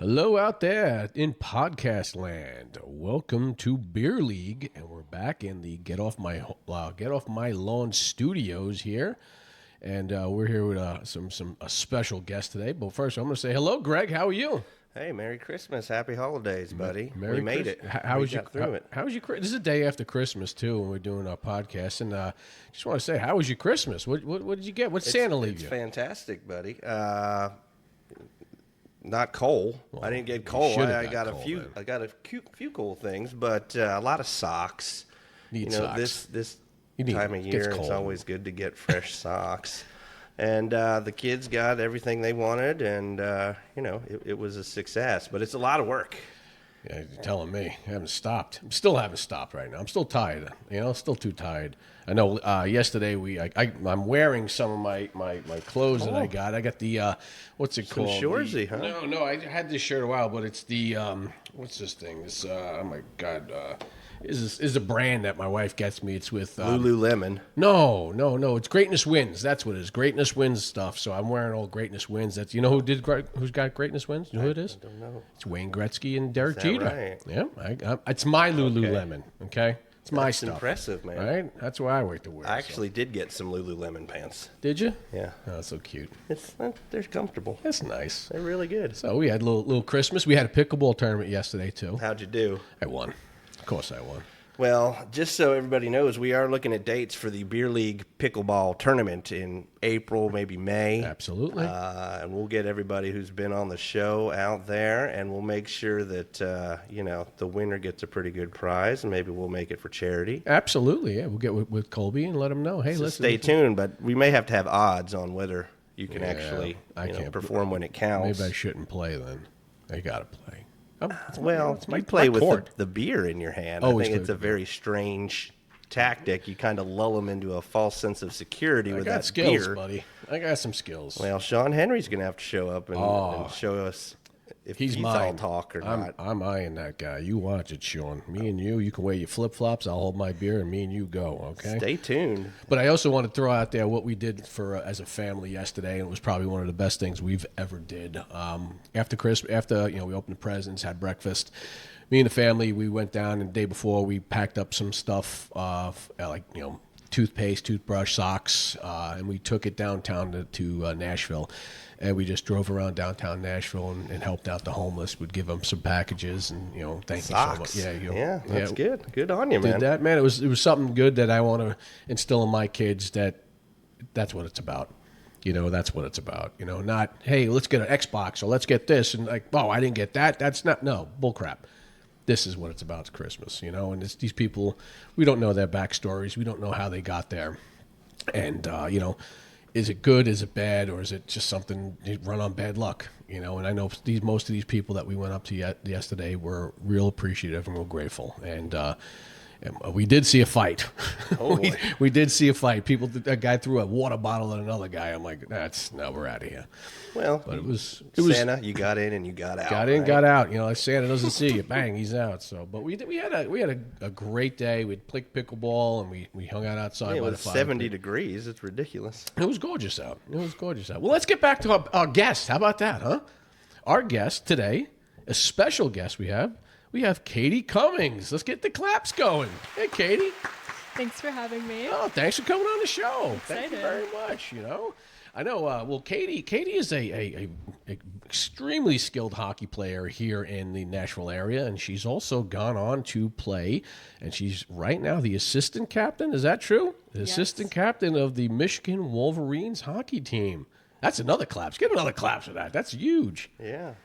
Hello out there in podcast land. Welcome to Beer League, and we're back in the Get Off My Lawn studios here, and we're here with a special guest today. But first, I'm going to say hello, Greg. How are you? Hey, Merry Christmas, Happy Holidays, buddy. We made it. How was your This is the day after Christmas too, when we're doing our podcast, and just want to say, how was your Christmas? What did you get? What did Santa leave you? It's fantastic, buddy. Not coal. Well, I didn't get coal. I got a few cool things, but a lot of socks. Socks. This time of year, it's always good to get fresh socks. And the kids got everything they wanted, and it was a success. But it's a lot of work. Yeah, you're telling me. I haven't stopped. Still haven't stopped right now. I'm still tired. Still too tired. I know. Yesterday I'm wearing some of my clothes that I got. I got the what's it called? Shoresy, huh? No. I had this shirt a while, but it's the what's this thing? This oh my god. Is a brand that my wife gets me. It's with Lululemon. No. It's Greatness Wins. That's what it is. Greatness Wins stuff. So I'm wearing all Greatness Wins. That's who's got Greatness Wins? You know who it is? I don't know. It's Wayne Gretzky and Derek Jeter. Right? Yeah, it's my Lululemon. Okay, it's my stuff. Impressive, man. Right? That's why I like to wear. I actually did get some Lululemon pants. Did you? Yeah. Oh, that's so cute. They're comfortable. That's nice. They're really good. So we had a little Christmas. We had a pickleball tournament yesterday too. How'd you do? I won. Of course I won. Well, just so everybody knows, we are looking at dates for the Beer League Pickleball Tournament in April, maybe May. Absolutely. And we'll get everybody who's been on the show out there, and we'll make sure that, the winner gets a pretty good prize, and maybe we'll make it for charity. Absolutely, yeah. We'll get with Colby and let him know. Hey, listen. Stay tuned, but we may have to have odds on whether you can actually perform when it counts. Maybe I shouldn't play then. I got to play. You play with the beer in your hand. I think it's a very strange tactic. You kind of lull them into a false sense of security with that beer. I got skills, buddy. I got some skills. Well, Sean Henry's going to have to show up and show us if he's all talk or not. I'm eyeing that guy. You watch it, Sean. Me and you can wear your flip-flops. I'll hold my beer, and me and you go, okay? Stay tuned. But I also want to throw out there what we did for as a family yesterday, and it was probably one of the best things we've ever did. After Christmas, we opened the presents, had breakfast. Me and the family, we went down, and the day before we packed up some stuff, toothpaste, toothbrush, socks, and we took it downtown to Nashville. And we just drove around downtown Nashville and helped out the homeless. We'd give them some packages and, thank socks. you so much. Yeah, that's good. Good on you, man. Did that, man. It was something good that I want to instill in my kids that's what it's about. That's what it's about. Not, hey, let's get an Xbox or let's get this. And like, oh, I didn't get that. That's not, no, bullcrap. This is what it's about. It's Christmas, and it's these people, we don't know their backstories. We don't know how they got there. And, is it good? Is it bad? Or is it just something you run on bad luck? And I know most of these people that we went up to yesterday were real appreciative and real grateful. And we did see a fight. Oh, we did see a fight. A guy threw a water bottle at another guy. I'm like, now we're out of here. Well, but it was Santa. You got in and you got out. Got in, got out. Santa doesn't see you. Bang, he's out. So, but we had a great day. We played pickleball and we hung out outside. It by was the 70 degrees. It's ridiculous. It was gorgeous out. Well, let's get back to our guest. How about that, huh? Our guest today, a special guest we have. We have Katie Cummings. Let's get the claps going. Hey, Katie. Thanks for having me. Oh, thanks for coming on the show. Excited. Thank you very much. I know. Well, Katie is a extremely skilled hockey player here in the Nashville area, and she's also gone on to play, and she's right now the assistant captain. Is that true? The assistant captain of the Michigan Wolverines hockey team. That's another claps. Give another claps for that. That's huge. Yeah.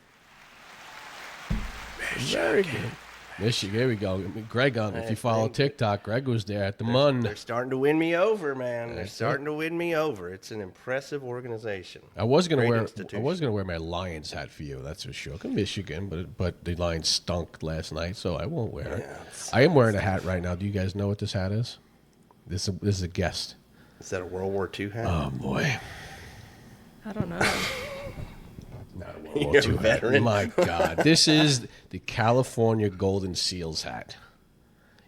Very good. Michigan, here we go. Greg if you follow TikTok, Greg was there at the Mun. They're starting to win me over, man. They're starting to win me over. It's an impressive organization. I was gonna wear my Lions hat for you. That's for sure. Michigan, but the Lions stunk last night, so I won't wear it. I am wearing a hat right now. Do you guys know what this hat is? This is a guest. Is that a World War II hat? Oh boy. I don't know. Not a World War II hat. My God. This is the California Golden Seals hat.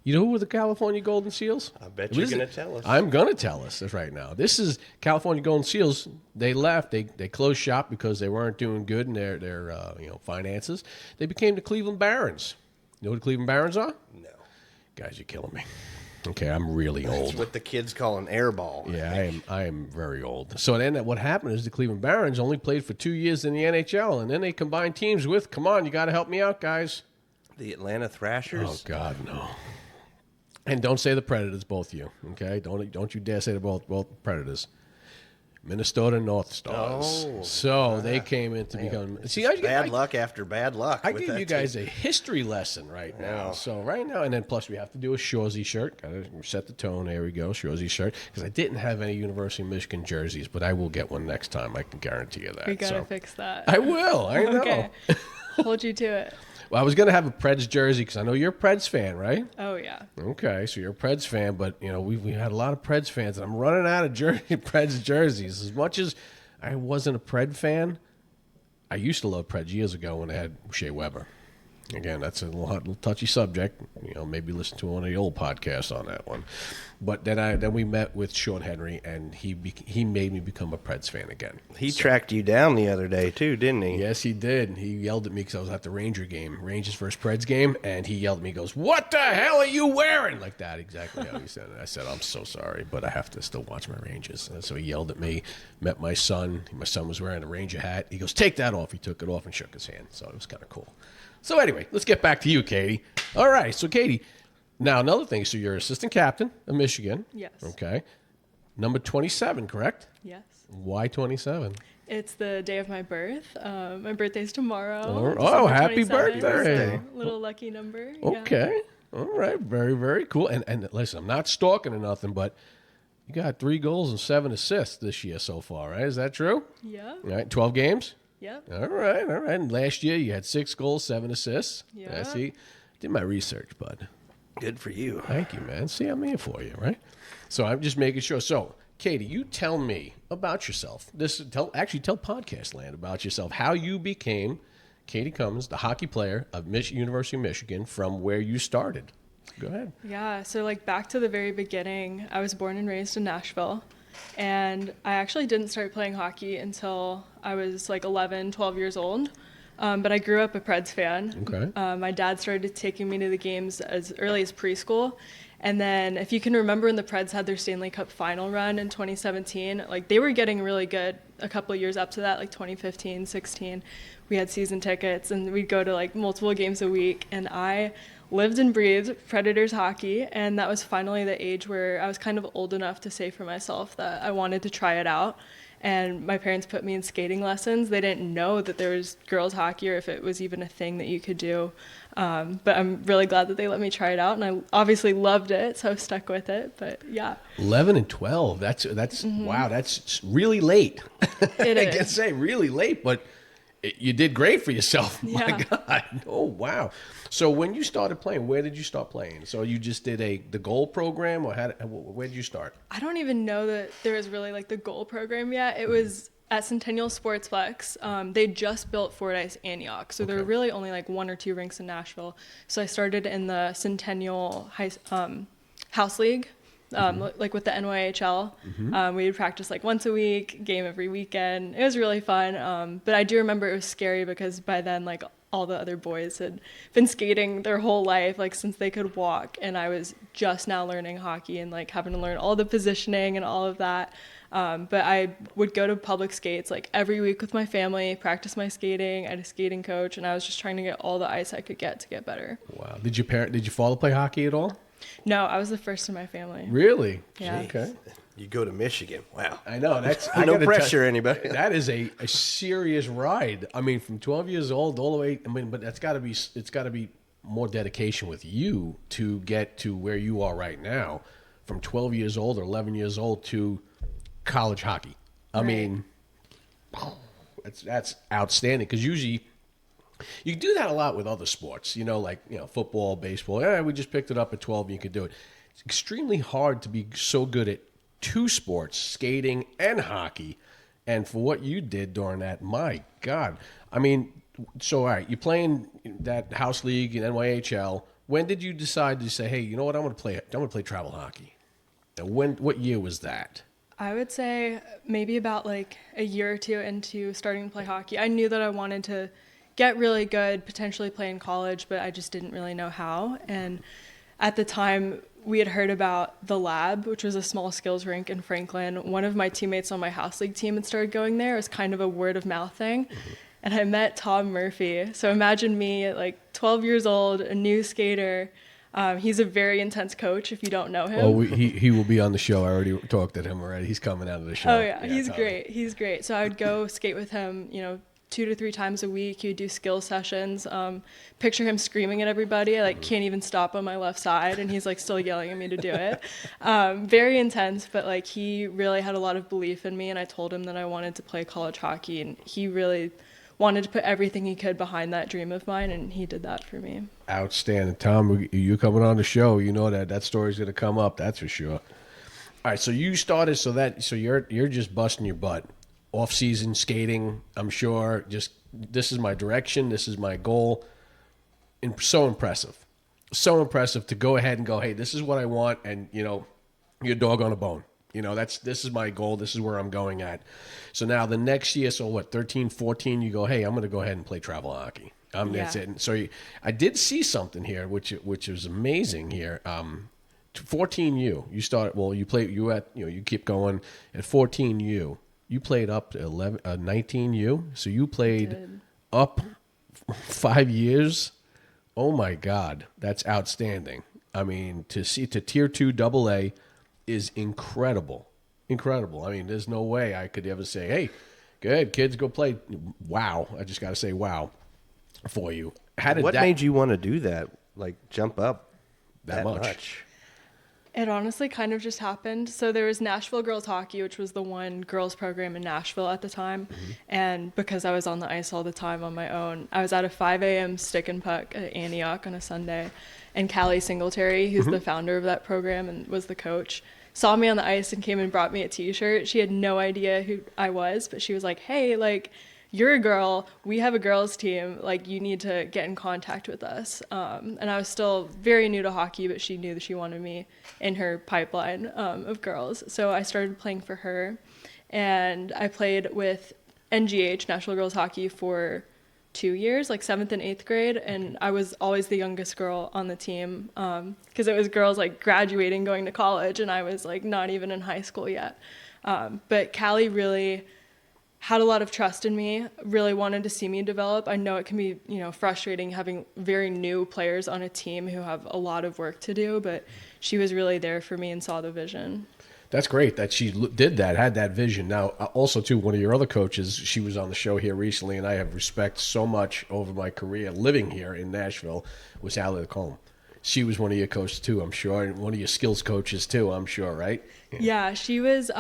You know who were the California Golden Seals? I bet you're going to tell us. I'm going to tell us right now. This is California Golden Seals. They left. They closed shop because they weren't doing good in their finances. They became the Cleveland Barons. You know who the Cleveland Barons are? No. Guys, you're killing me. Okay, I'm really old. That's what the kids call an air ball. Yeah, I am very old. So then what happened is the Cleveland Barons only played for 2 years in the NHL, and then they combined teams with, come on, you got to help me out, guys. The Atlanta Thrashers? Oh, God, no. And don't say the Predators, both of you, okay? Don't you dare say both Predators. Minnesota North Stars. Oh, so they came in to become. See, bad luck after bad luck. I give you guys a history lesson right now. So right now, and then plus we have to do a Shorzy shirt. Got to set the tone. There we go, Shorzy shirt. Because I didn't have any University of Michigan jerseys, but I will get one next time. I can guarantee you that. We gotta fix that. I will. I know. Okay. Hold you to it. Well, I was going to have a Preds jersey because I know you're a Preds fan, right? Oh, yeah. Okay, so you're a Preds fan, but, we had a lot of Preds fans, and I'm running out of Preds jerseys. As much as I wasn't a Pred fan, I used to love Preds years ago when they had Shea Weber. Again, that's a little touchy subject. Maybe listen to one of the old podcasts on that one. But then we met with Sean Henry, and he made me become a Preds fan again. He tracked you down the other day too, didn't he? Yes, he did. He yelled at me because I was at the Ranger game, Rangers versus Preds game, and he yelled at me. He goes, "What the hell are you wearing?" Like that, exactly how he said it. I said, "I'm so sorry, but I have to still watch my Rangers." And so he yelled at me. Met my son. My son was wearing a Ranger hat. He goes, "Take that off." He took it off and shook his hand. So it was kind of cool. So anyway, let's get back to you, Katie. All right, so Katie, now another thing. So you're assistant captain of Michigan. Yes. Okay. Number 27, correct? Yes. Why 27? It's the day of my birth. My birthday's tomorrow. Oh, happy 27th, birthday. So little lucky number. Okay. Yeah. All right. Very, very cool. And listen, I'm not stalking or nothing, but you got 3 goals and 7 assists this year so far, right? Is that true? Yeah. All right. 12 games? Yep. All right. And last year you had 6 goals, 7 assists. Yeah. I see. Did my research, bud. Good for you. Thank you, man. See, I'm here for you, right? So I'm just making sure. So, Katie, you tell me about yourself. Tell Podcast Land about yourself. How you became Katie Cummings, the hockey player of University of Michigan, from where you started. Go ahead. Yeah. So back to the very beginning, I was born and raised in Nashville. And I actually didn't start playing hockey until I was 11, 12 years old. But I grew up a Preds fan. Okay. My dad started taking me to the games as early as preschool. And then if you can remember when the Preds had their Stanley Cup final run in 2017, they were getting really good a couple of years up to that, 2015, 16. We had season tickets and we'd go to multiple games a week. And I lived and breathed Predators hockey, and that was finally the age where I was kind of old enough to say for myself that I wanted to try it out. And my parents put me in skating lessons. They didn't know that there was girls hockey or if it was even a thing that you could do. But I'm really glad that they let me try it out, and I obviously loved it, so I stuck with it. But yeah, 11 and 12. That's wow. That's really late. It I is. can say really late, but you did great for yourself. Yeah. My God. Oh, wow. So when you started playing, where did you start playing? So you just did the goal program, or where did you start? I don't even know that there was really the goal program yet. It was at Centennial Sportsplex. They just built Fordyce Antioch, so there were really only 1 or 2 rinks in Nashville. So I started in the Centennial House League. With the NYHL, we would practice once a week, game every weekend. It was really fun. But I do remember it was scary because by then, all the other boys had been skating their whole life, since they could walk. And I was just now learning hockey and having to learn all the positioning and all of that. But I would go to public skates every week with my family, practice my skating. I had a skating coach, and I was just trying to get all the ice I could get to get better. Wow. Did your father play hockey at all? No, I was the first in my family. Really? Yeah. Okay. You go to Michigan. Wow. I know. That's no pressure, anybody. That is a serious ride. I mean, from 12 years old all the way. But it's got to be more dedication with you to get to where you are right now, from 12 years old or 11 years old to college hockey. I mean, that's outstanding, because usually you do that a lot with other sports, football, baseball. We just picked it up at 12 and you could do it. It's extremely hard to be so good at 2 sports, skating and hockey. And for what you did during that, my God. I mean, so all right, you're playing that house league in NYHL. When did you decide to say, hey, you know what, I'm going to play travel hockey? Now, what year was that? I would say maybe about like a year or two into starting to play hockey. I knew that I wanted to get really good, potentially play in college, but I just didn't really know how. And at the time, we had heard about the Lab, which was a small skills rink in Franklin. One of my teammates on my house league team had started going there. It was kind of a word of mouth thing. And I met Tom Murphy. So imagine me at like 12 years old, a new skater. He's a very intense coach if you don't know him. Oh, he will be on the show. I already talked to him already. He's coming out of the show. Oh, yeah, he's great. He's great. So I would go skate with him, 2 to 3 times a week. He would do skill sessions. Picture him screaming at everybody. I can't even stop on my left side, and he's still yelling at me to do it. Very intense, but he really had a lot of belief in me, and I told him that I wanted to play college hockey, and he really wanted to put everything he could behind that dream of mine, and he did that for me. Outstanding. Tom, you coming on the show, you know that story's going to come up, that's for sure. All right, so you started, so you're just busting your butt. Off-season skating, I'm sure, just this is my direction, this is my goal. And so impressive. So impressive to go ahead and go, hey, this is what I want, and, you're a dog on a bone. This is my goal, this is where I'm going at. So now the next year, 13, 14, you go, hey, I'm going to go ahead and play travel hockey. That's it. And so I did see something here, which is amazing here. 14U, you start, you keep going. At 14U, you played up to 19U, so you played up 5 years. Oh my God, that's outstanding. I mean, to Tier 2 AA is incredible. Incredible. I mean, there's no way I could ever say, hey, good, kids, go play. Wow. I just got to say wow for you. What made you want to do that? Jump up that much? It honestly kind of just happened. So there was Nashville Girls Hockey, which was the one girls program in Nashville at the time. Mm-hmm. And because I was on the ice all the time on my own, I was at a 5 a.m. stick and puck at Antioch on a Sunday. And Callie Singletary, who's the founder of that program and was the coach, saw me on the ice and came and brought me a T-shirt. She had no idea who I was, but she was like, hey, you're a girl, we have a girls team, you need to get in contact with us. And I was still very new to hockey, but she knew that she wanted me in her pipeline of girls. So I started playing for her, and I played with NGH, National Girls Hockey, for 2 years, 7th and 8th grade, and I was always the youngest girl on the team because it was girls graduating, going to college, and I was not even in high school yet. But Callie really had a lot of trust in me, really wanted to see me develop. I know it can be, frustrating having very new players on a team who have a lot of work to do, but she was really there for me and saw the vision. That's great that she did that, had that vision. Now, also, too, one of your other coaches, she was on the show here recently, and I have respect so much over my career living here in Nashville, was Allie Lacombe. She was one of your coaches, too, I'm sure, and one of your skills coaches, too, I'm sure, right? Yeah, she was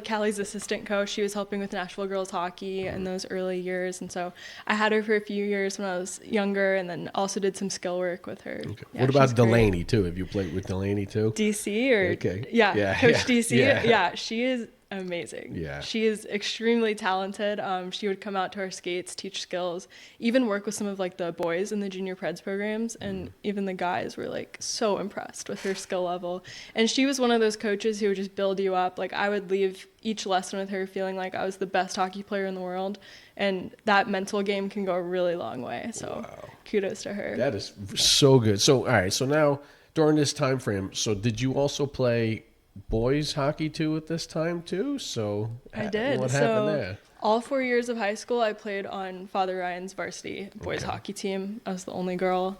Callie's assistant coach. She was helping with Nashville Girls Hockey in those early years. And so I had her for a few years when I was younger, and then also did some skill work with her. Okay. Yeah, what about Delaney, too? Have you played with Delaney, too? DC or? Okay. Yeah, Coach DC. Yeah, she is amazing. Yeah. She is extremely talented. She would come out to our skates, teach skills, even work with some of the boys in the junior preds programs, and even the guys were so impressed with her skill level. And she was one of those coaches who would just build you up. I would leave each lesson with her feeling like I was the best hockey player in the world, and that mental game can go a really long way. So Kudos to her. That is so good. So all right, so now during this time frame, so did you also play boys hockey too at this time too? So I did. What happened there? All 4 years of high school, I played on Father Ryan's varsity boys hockey team. I was the only girl.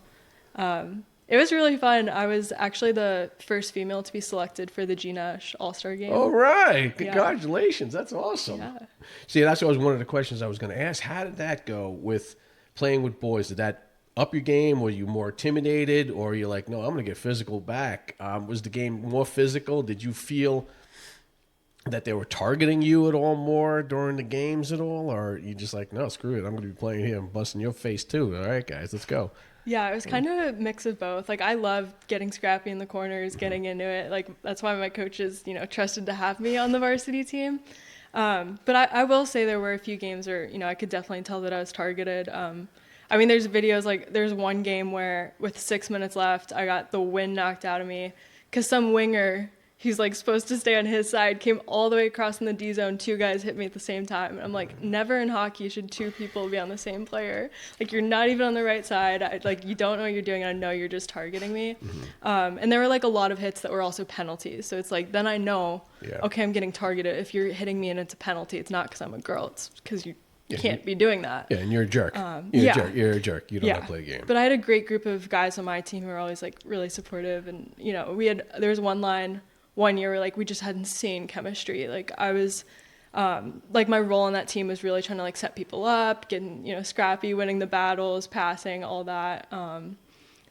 It was really fun. I was actually the first female to be selected for the G-Nash All-Star game. All right. Congratulations. Yeah. That's awesome. Yeah. See, that's always one of the questions I was going to ask. How did that go with playing with boys? Did that up your game? Were you more intimidated, or are you like, no, I'm going to get physical back? Was the game more physical? Did you feel that they were targeting you at all more during the games at all, or you just like, no, screw it, I'm going to be playing here and busting your face too? All right, guys, let's go. Yeah, it was kind of a mix of both. I loved getting scrappy in the corners, getting into it. That's why my coaches, trusted to have me on the varsity team. But I will say there were a few games where, I could definitely tell that I was targeted. I mean, there's videos, like there's one game where with 6 minutes left, I got the wind knocked out of me because some winger, he's like supposed to stay on his side, came all the way across in the D zone. 2 guys hit me at the same time. And I'm like, never in hockey should 2 people be on the same player. Like, you're not even on the right side. Like, you don't know what you're doing. I know you're just targeting me. And there were like a lot of hits that were also penalties. So it's like, then I know, okay, I'm getting targeted. If you're hitting me and it's a penalty, it's not because I'm a girl. It's because you can't be doing that. Yeah, and you're a jerk. You're a jerk. You don't want to play a game. But I had a great group of guys on my team who were always like really supportive. And, you know, there was one line one year where like we just had insane chemistry. Like I was, like my role on that team was really trying to like set people up, getting, you know, scrappy, winning the battles, passing, all that. And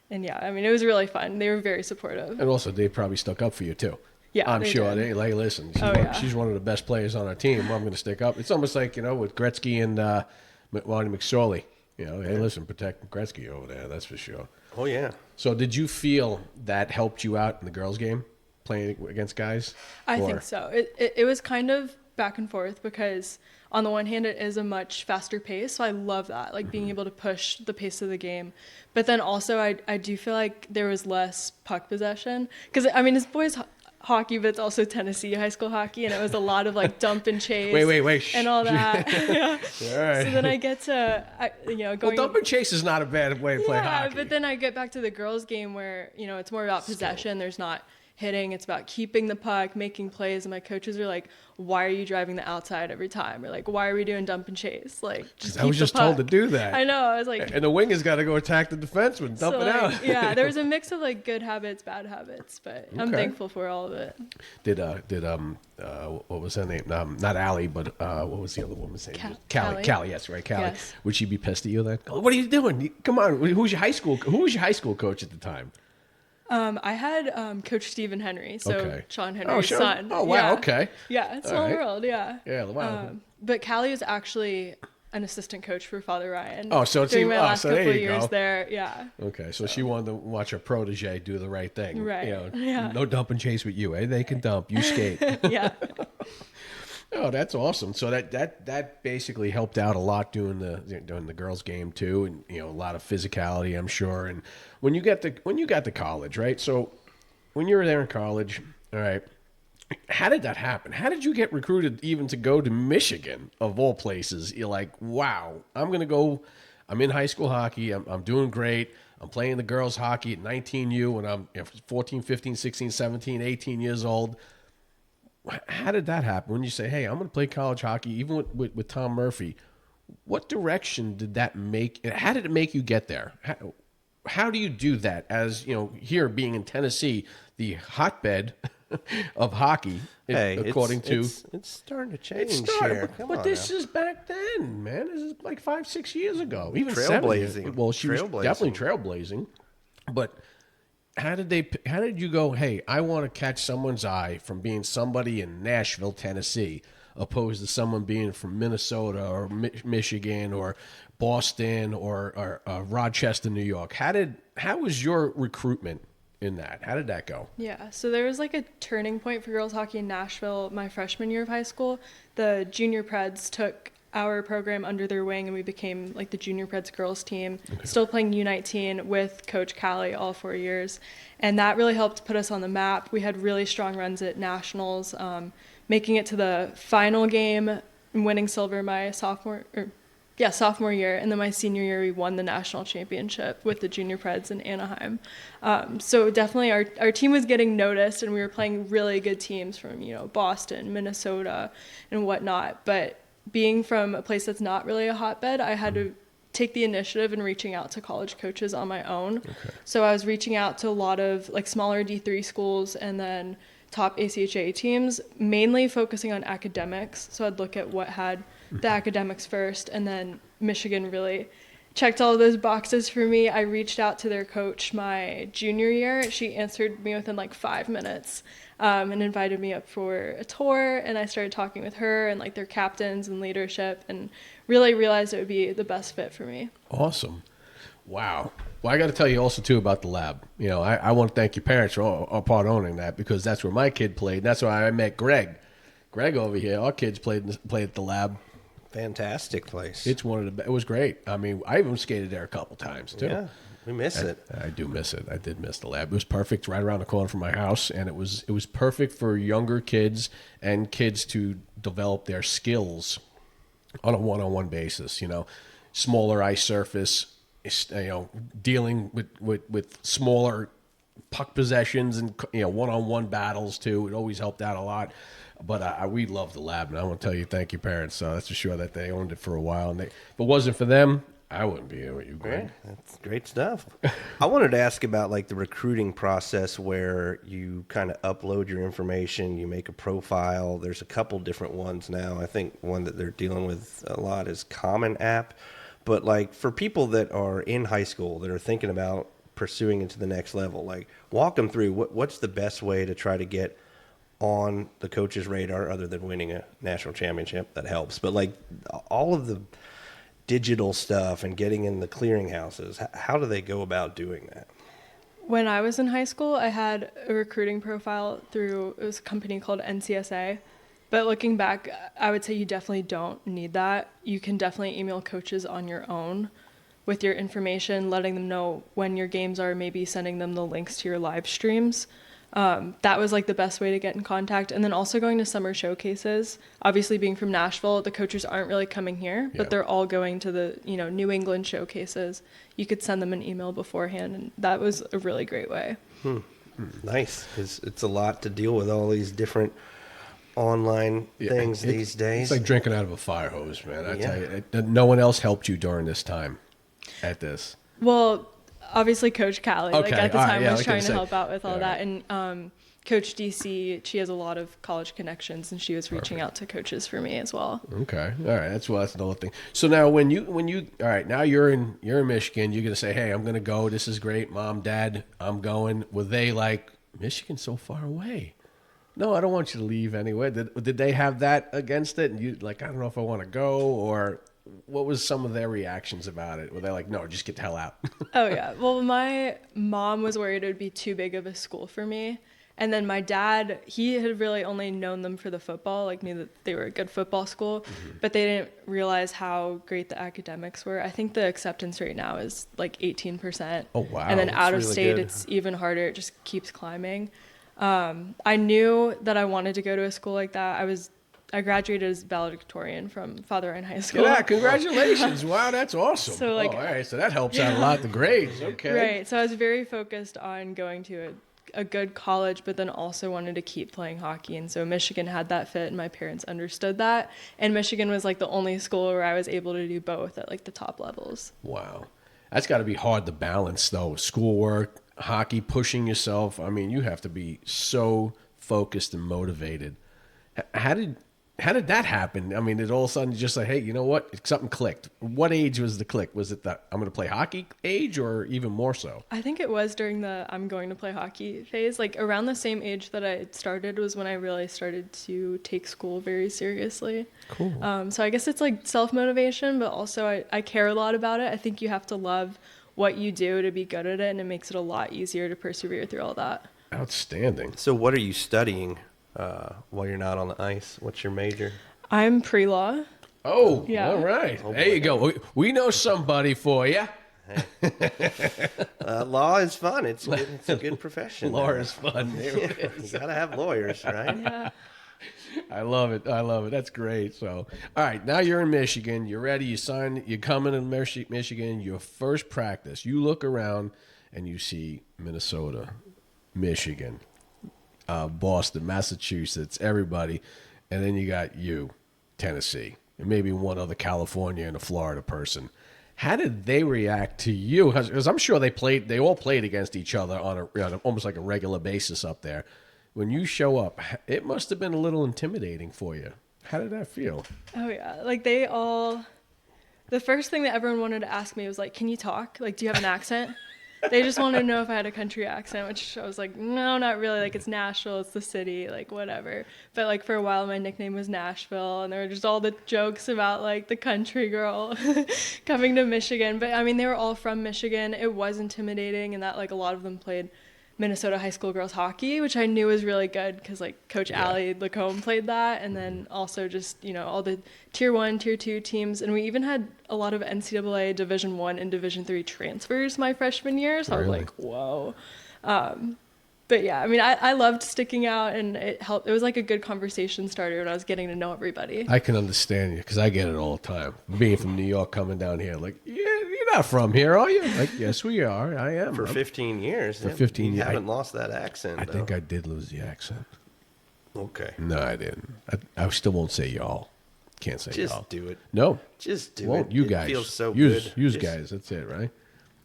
yeah, I mean, it was really fun. They were very supportive. And also they probably stuck up for you too. Yeah, I'm sure. They like, listen, she's one of the best players on our team. Well, I'm going to stick up. It's almost like, you know, with Gretzky and Marty McSorley. You know, hey, listen, protect Gretzky over there. That's for sure. Oh, yeah. So did you feel that helped you out in the girls' game, playing against guys? I think so. It was kind of back and forth because on the one hand, it is a much faster pace. So I love that, like being able to push the pace of the game. But then also I do feel like there was less puck possession because, I mean, it's boys hockey, but it's also Tennessee high school hockey, and it was a lot of like dump and chase. Wait, and all that. Yeah. All right. So then I get to, going. Well, dump and chase is not a bad way to play hockey. Yeah, but then I get back to the girls' game where, you know, it's more about possession. There's not hitting. It's about keeping the puck, making plays. And my coaches are like, why are you driving the outside every time? Or like, why are we doing dump and chase? Like, just I was just told to do that. I know. I was like, and the wing has got to go attack the defenseman, dump it out. Yeah, there was a mix of like good habits, bad habits, but I'm thankful for all of it. Did what was her name? Not Allie, but what was the other woman's name? Callie. Yes, right, Callie. Yes. Would she be pissed at you then? Oh, what are you doing? Come on. Who was your high school coach at the time? I had Coach Stephen Henry, so Sean Henry's son. Oh, wow, yeah. okay. Yeah, it's small world, yeah. Yeah, wow. But Callie was actually an assistant coach for Father Ryan. Oh, so it's during my last couple of years there, yeah. Okay, so she wanted to watch her protege do the right thing. Right, you know, no dump and chase with you, eh? They can dump, you skate. Yeah. Oh, that's awesome. So that basically helped out a lot doing the girls' game too, and you know, a lot of physicality, I'm sure. And when you got to college, right? So when you were there in college, all right, how did that happen? How did you get recruited even to go to Michigan of all places? You're like, wow, I'm in high school hockey. I'm doing great. I'm playing the girls' hockey at 19U when I'm 14, 15, 16, 17, 18 years old. How did that happen? When you say, hey, I'm going to play college hockey, even with Tom Murphy, what direction did that make? How did it make you get there? How do you do that as, you know, here being in Tennessee, the hotbed of hockey, according to... It's starting to change here. But this is back then, man. This is like 5-6 years ago. Even trailblazing. 7 years. Well, she was definitely trailblazing. But... How did you go, hey, I want to catch someone's eye from being somebody in Nashville, Tennessee, opposed to someone being from Minnesota or Michigan or Boston or Rochester, New York? How was your recruitment in that? How did that go? Yeah, so there was like a turning point for girls hockey in Nashville my freshman year of high school. The junior Preds took our program under their wing, and we became like the junior Preds girls team, still playing U19 with Coach Callie all 4 years. And that really helped put us on the map. We had really strong runs at nationals, making it to the final game, winning silver my sophomore year. And then my senior year, we won the national championship with the junior Preds in Anaheim. So definitely our team was getting noticed, and we were playing really good teams from, you know, Boston, Minnesota, and whatnot. But being from a place that's not really a hotbed, I had to take the initiative in reaching out to college coaches on my own. So I was reaching out to a lot of like smaller D3 schools and then top ACHA teams, mainly focusing on academics. So I'd look at what had the academics first, and then Michigan really checked all of those boxes for me. I reached out to their coach my junior year. She answered me within like 5 minutes. And invited me up for a tour, and I started talking with her and like their captains and leadership, and really realized it would be the best fit for me. Awesome. Wow. Well, I got to tell you also too about the lab. You know, I want to thank your parents for part owning that, because that's where my kid played. And that's why I met Greg over here. Our kids played at the lab. Fantastic place. It's one of the. It was great. I mean, I even skated there a couple times too. Yeah, we miss it. I do miss it. I did miss the lab. It was perfect, right around the corner from my house, and it was perfect for younger kids and kids to develop their skills on a one-on-one basis. You know, smaller ice surface. You know, dealing with smaller puck possessions and, you know, one-on-one battles too. It always helped out a lot. But we love the lab, and I want to tell you, thank you, parents. That's for sure that they owned it for a while. And if it wasn't for them, I wouldn't be here with you, Greg. That's great stuff. I wanted to ask about like the recruiting process where you kind of upload your information, you make a profile. There's a couple different ones now. I think one that they're dealing with a lot is Common App. But like for people that are in high school that are thinking about pursuing into the next level, like walk them through what's the best way to try to get on the coach's radar other than winning a national championship. That helps. But like all of the digital stuff and getting in the clearinghouses, how do they go about doing that? When I was in high school, I had a recruiting profile through, it was a company called NCSA. But looking back, I would say you definitely don't need that. You can definitely email coaches on your own with your information, letting them know when your games are, maybe sending them the links to your live streams. That was like the best way to get in contact. And then also going to summer showcases. Obviously being from Nashville, the coaches aren't really coming here, but they're all going to the, you know, New England showcases. You could send them an email beforehand, and that was a really great way. Nice. It's a lot to deal with, all these different online things these days. It's like drinking out of a fire hose, man. I tell you, no one else helped you during this time at this. Well, obviously Coach Callie, like at the time, was trying to help out with all that. And Coach DC, she has a lot of college connections, and she was reaching out to coaches for me as well. Okay. All right. That's another thing. So now when you all right, now you're in Michigan, you're going to say, "Hey, I'm going to go. This is great. Mom, Dad, I'm going." Were they like, "Michigan's so far away"? No, I don't want you to leave anyway. Did they have that against it? And you like, I don't know if I want to go, or what was some of their reactions about it? Were they like, no, just get the hell out? Oh, yeah. Well, my mom was worried it would be too big of a school for me. And then my dad, he had really only known them for the football, like knew that they were a good football school, but they didn't realize how great the academics were. I think the acceptance rate now is like 18%. Oh, wow. And then out of really state, good. it's even harder. It just keeps climbing. I knew that I wanted to go to a school like that. I graduated as valedictorian from Father Ryan High School. Yeah, congratulations. Wow, that's awesome. So, like, all right, so that helps out a lot, the grades. Okay. Right. So I was very focused on going to a good college, but then also wanted to keep playing hockey. And so Michigan had that fit, and my parents understood that. And Michigan was like the only school where I was able to do both at like the top levels. Wow. That's got to be hard to balance, though. Schoolwork, hockey, pushing yourself. I mean, you have to be so focused and motivated. How did that happen? I mean, did all of a sudden just like, hey, you know what? Something clicked. What age was the click? Was it that I'm going to play hockey age, or even more so? I think it was during the I'm going to play hockey phase. Like around the same age that I started was when I really started to take school very seriously. Cool. So I guess it's like self-motivation, but also I care a lot about it. I think you have to love what you do to be good at it, and it makes it a lot easier to persevere through all that. Outstanding. So what are you studying while you're not on the ice? What's your major? I'm pre-law. Oh, Yeah. all right. There you go. We know somebody for you. Law is fun. It's a good profession. Law is fun. There it is. You gotta have lawyers, right? Yeah. I love it. That's great. So, all right, now you're in Michigan. You're ready. You're coming to Michigan. Your first practice. You look around and you see Minnesota, Michigan, Boston, Massachusetts, everybody. And then you got you, Tennessee, and maybe one other California and a Florida person. How did they react to you? Because I'm sure they all played against each other on almost like a regular basis up there. When you show up, it must have been a little intimidating for you. How did that feel? Oh, yeah. Like the first thing that everyone wanted to ask me was like, can you talk? Like, do you have an accent? They just wanted to know if I had a country accent, which I was like, no, not really. Like, it's Nashville, it's the city, like, whatever. But, like, for a while, my nickname was Nashville, and there were just all the jokes about, like, the country girl coming to Michigan. But, I mean, they were all from Michigan. It was intimidating, and that, like, a lot of them played Minnesota high school girls hockey, which I knew was really good because like Coach Allie Lacombe played that, and then also just all the tier 1, tier 2 teams, and we even had a lot of NCAA Division 1 and Division 3 transfers my freshman year, so I was like, whoa. But yeah, I mean, I loved sticking out, and it helped. It was like a good conversation starter when I was getting to know everybody. I can understand you because I get it all the time. Being from New York, coming down here, like, yeah, you're not from here, are you? Like, yes, we are. I am. For 15 years. For 15 years. You haven't lost that accent. I think I did lose the accent. Okay. No, I didn't. I still won't say y'all. Can't say y'all. Just do it. No. Just do won't. it. You It guys. feels so use, good. Use Just- guys. That's it, right?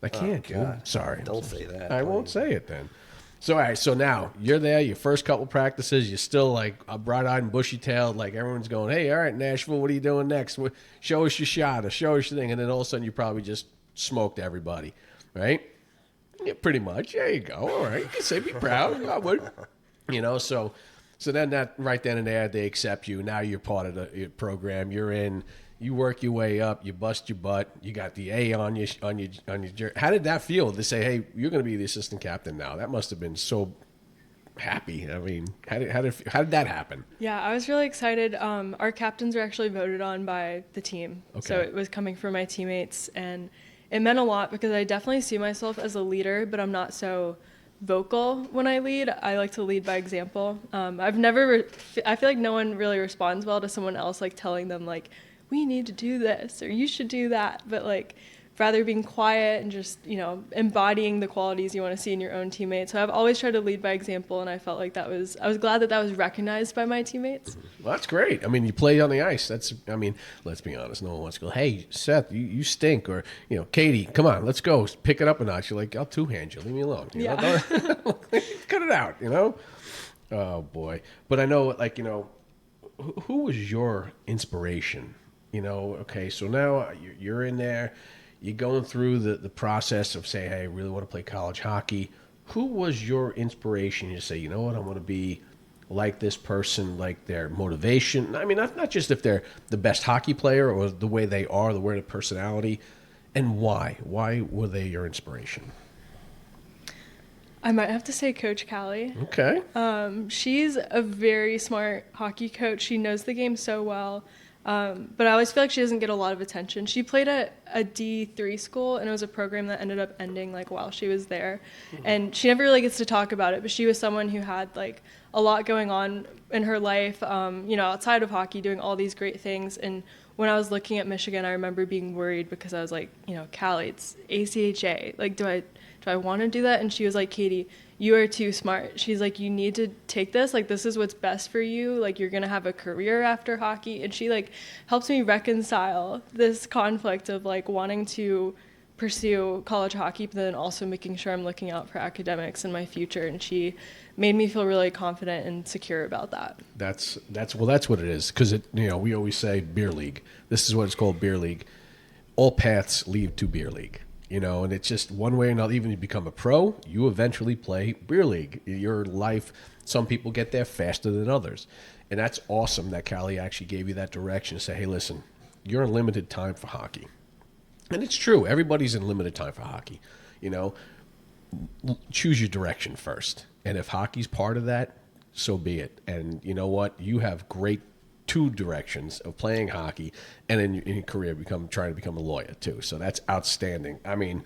I can't. God. Sorry. Don't say that. I won't say it then. So, all right, so now you're there, your first couple practices, you're still like bright-eyed and bushy-tailed, like everyone's going, hey, all right, Nashville, what are you doing next? Show us your shot or show us your thing. And then all of a sudden you probably just smoked everybody, right? Yeah, pretty much. There you go. All right, you can say be proud. I would. So then that right then and there, they accept you. Now you're part of the program. You're in. You work your way up. You bust your butt. You got the A on your jersey. How did that feel to say, "Hey, you're going to be the assistant captain now"? That must have been so happy. I mean, how did that happen? Yeah, I was really excited. Our captains were actually voted on by the team, so it was coming from my teammates, and it meant a lot because I definitely see myself as a leader, but I'm not so vocal when I lead. I like to lead by example. I feel like no one really responds well to someone else like telling them like, we need to do this or you should do that, but like rather being quiet and just embodying the qualities you want to see in your own teammates. So I've always tried to lead by example, and I felt like I was glad that was recognized by my teammates. Well, that's great. I mean, you play on the ice. Let's be honest, no one wants to go, hey, Seth, you stink, or Katie, come on, let's go, pick it up a notch. You're like, I'll two-hand you, leave me alone. Yeah. Cut it out. Oh boy. But I know, like, who was your inspiration? Okay, so now you're in there, you're going through the process of saying, hey, I really want to play college hockey. Who was your inspiration? You say, you know what, I want to be like this person, like their motivation. I mean, not just if they're the best hockey player or the way they are, the way their personality, and why? Why were they your inspiration? I might have to say Coach Callie. Okay. She's a very smart hockey coach. She knows the game so well. But I always feel like she doesn't get a lot of attention. She played at a D3 school, and it was a program that ended up ending like while she was there. And she never really gets to talk about it, but she was someone who had like a lot going on in her life, outside of hockey, doing all these great things. And when I was looking at Michigan, I remember being worried because I was like, Callie, it's ACHA. Like, do I want to do that? And she was like, Katie, you are too smart. She's like, you need to take this. Like, this is what's best for you. Like, you're going to have a career after hockey. And she, like, helps me reconcile this conflict of, like, wanting to pursue college hockey, but then also making sure I'm looking out for academics in my future. And she made me feel really confident and secure about that. That's what it is. Because, we always say beer league. This is what it's called, beer league. All paths lead to beer league. And it's just one way or another. Even if you become a pro, you eventually play beer league. Your life, some people get there faster than others. And that's awesome that Callie actually gave you that direction to say, hey, listen, you're in limited time for hockey. And it's true. Everybody's in limited time for hockey. Choose your direction first. And if hockey's part of that, so be it. And you know what? You have great two directions of playing hockey, and in your career trying to become a lawyer too. So that's outstanding. I mean,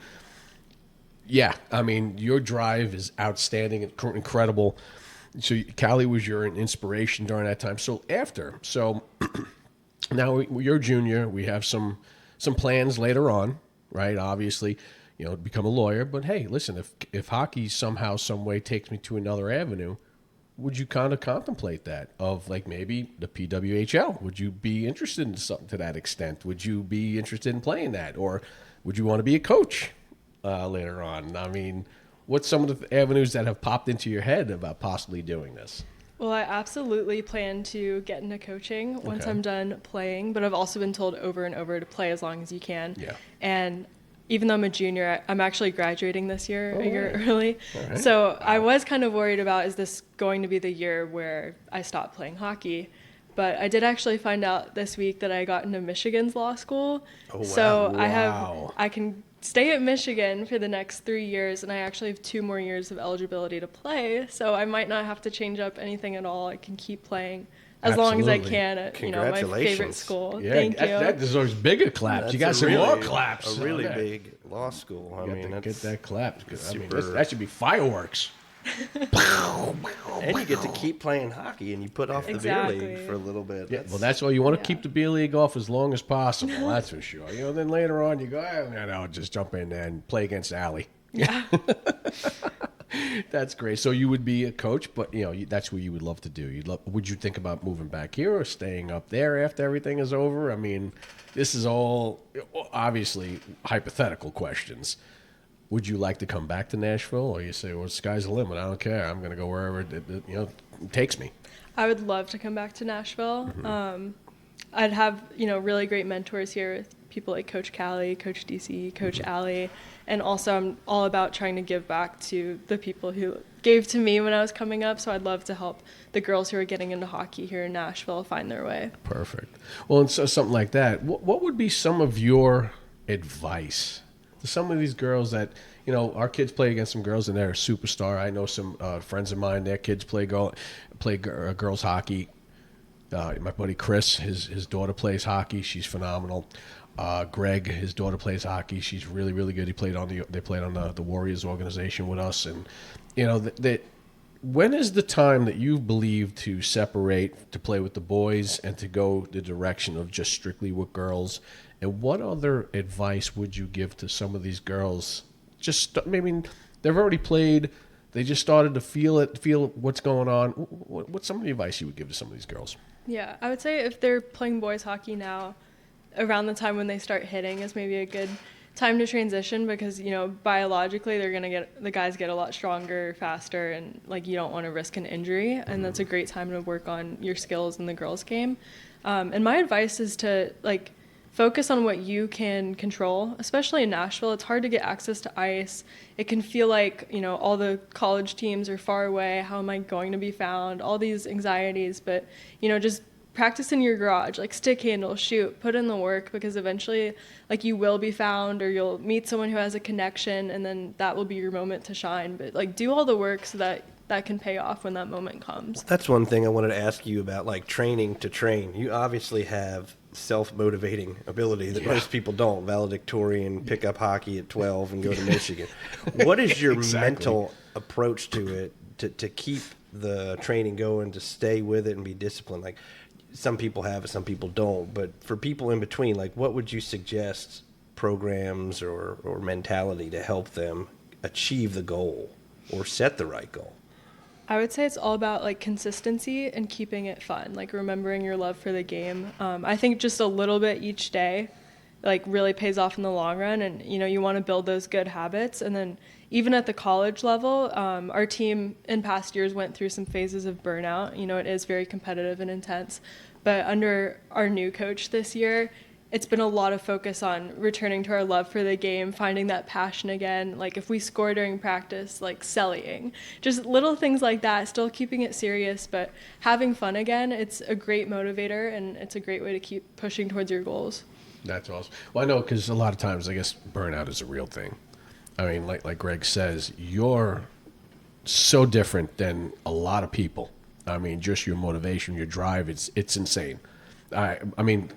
your drive is outstanding, incredible. So Callie was your inspiration during that time. So now you're a junior. We have some plans later on, right? Obviously, become a lawyer. But hey, listen, if hockey somehow, some way takes me to another avenue, would you kind of contemplate that of like maybe the PWHL? Would you be interested in something to that extent? Would you be interested in playing that? Or would you want to be a coach later on? I mean, what's some of the avenues that have popped into your head about possibly doing this? Well, I absolutely plan to get into coaching once I'm done playing, but I've also been told over and over to play as long as you can. Yeah. And even though I'm a junior, I'm actually graduating this year, a year early. Right. So I was kind of worried about, is this going to be the year where I stop playing hockey? But I did actually find out this week that I got into Michigan's law school. Oh, wow. So Wow. I can stay at Michigan for the next 3 years, and I actually have 2 more years of eligibility to play, so I might not have to change up anything at all. I can keep playing as long as I Absolutely. can at my favorite Congratulations. school. Yeah, Thank you. that deserves bigger claps. That's You got a some really- more claps. A really on that. big law school. I You mean, got to get that's that clap. I mean, super- that should be fireworks. and you get to keep playing hockey, and you put off the beer league Exactly. for a little bit. Yeah, well, that's why you want to Yeah. keep the beer league off as long as possible. That's for sure. Then later on, you go, no, just jump in there and play against Allie. Yeah. That's great. So you would be a coach, but that's what you would love to do. Would you think about moving back here or staying up there after everything is over? I mean, this is all obviously hypothetical questions. Would you like to come back to Nashville, or you say, well, sky's the limit, I don't care, I'm going to go wherever it takes me? I would love to come back to Nashville. Mm-hmm. I'd have, really great mentors here with people like Coach Callie, Coach DC, Coach Allie. And also I'm all about trying to give back to the people who gave to me when I was coming up. So I'd love to help the girls who are getting into hockey here in Nashville find their way. Perfect. Well, and so something like that, what would be some of your advice to some of these girls that, our kids play against some girls and they're a superstar. I know some friends of mine, their kids play girls hockey. My buddy Chris, his daughter plays hockey. She's phenomenal. Greg, his daughter plays hockey. She's really, really good. They played on the Warriors organization with us. And, when is the time that you believe to separate, to play with the boys and to go the direction of just strictly with girls? And what other advice would you give to some of these girls? Maybe they've already played. They just started to feel what's going on. What's some of the advice you would give to some of these girls? Yeah, I would say if they're playing boys hockey now, around the time when they start hitting is maybe a good time to transition because, biologically the guys get a lot stronger, faster, and you don't want to risk an injury. And that's a great time to work on your skills in the girls' game. And my advice is to focus on what you can control, especially in Nashville. It's hard to get access to ice. It can feel like, all the college teams are far away. How am I going to be found? All these anxieties, but, just practice in your garage, stick handle, shoot, put in the work, because eventually you will be found or you'll meet someone who has a connection, and then that will be your moment to shine. But do all the work so that can pay off when that moment comes. That's one thing I wanted to ask you about, training to train. You obviously have self-motivating ability that most people don't. Valedictorian, pick up hockey at 12 and go to Michigan. What is your mental approach to it to keep the training going, to stay with it and be disciplined? Some people have it, some people don't. But for people in between, what would you suggest programs or mentality to help them achieve the goal or set the right goal? I would say it's all about consistency and keeping it fun, remembering your love for the game. I think just a little bit each day really pays off in the long run, and you want to build those good habits. And then even at the college level, our team in past years went through some phases of burnout. It is very competitive and intense, but under our new coach this year, it's been a lot of focus on returning to our love for the game, finding that passion again. If we score during practice, selling, just little things like that, still keeping it serious, but having fun again. It's a great motivator, and it's a great way to keep pushing towards your goals. That's awesome. Well, I know, because a lot of times, I guess, burnout is a real thing. I mean, like Greg says, you're so different than a lot of people. I mean, just your motivation, your drive, it's insane. I mean,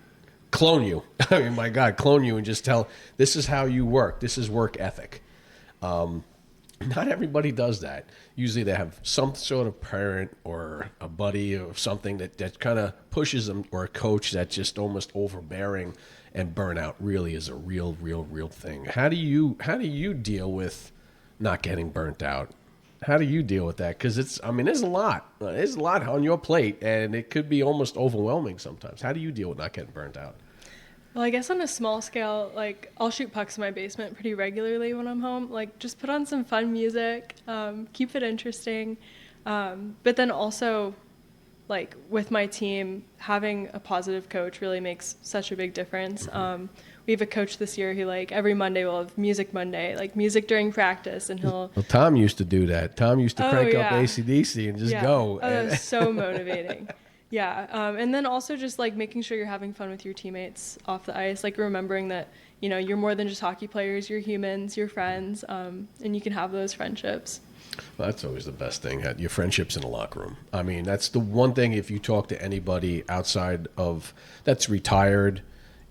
clone you. I mean, my God, clone you and just tell, this is how you work. This is work ethic. Not everybody does that. Usually they have some sort of parent or a buddy or something that kind of pushes them, or a coach that's just almost overbearing, and burnout really is a real thing. How do you deal with not getting burnt out? How do you deal with that? Because there's a lot. There's a lot on your plate, and it could be almost overwhelming sometimes. How do you deal with not getting burnt out? Well, I guess on a small scale, I'll shoot pucks in my basement pretty regularly when I'm home. Just put on some fun music, keep it interesting. But then also, with my team, having a positive coach really makes such a big difference. We have a coach this year who, every Monday we'll have Music Monday, music during practice, and he'll... Well, Tom used to do that. Tom used to crank up yeah. AC/DC and just go. Oh, that was so motivating. Yeah, and then also just making sure you're having fun with your teammates off the ice, remembering that you're more than just hockey players. You're humans, you're friends, and you can have those friendships. Well, that's always the best thing, your friendships in the locker room. I mean, that's the one thing, if you talk to anybody outside of that's retired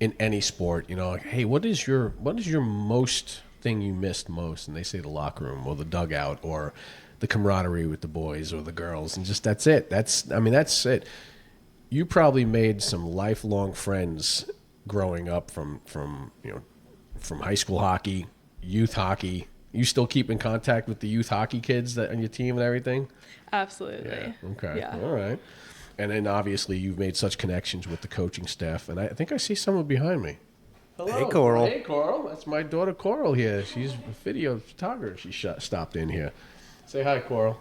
in any sport, like, hey, what is your most thing you missed most? And they say the locker room or the dugout or the camaraderie with the boys or the girls, and just that's it. That's it. You probably made some lifelong friends growing up from high school hockey, youth hockey. You still keep in contact with the youth hockey kids that on your team and everything? Absolutely. Yeah. Okay. Yeah. All right. And then obviously you've made such connections with the coaching staff, and I think I see someone behind me. Hello. Hey, Coral. Hey, Coral. That's my daughter, Coral, here. She's a video photographer. She stopped in here. Say hi, Coral.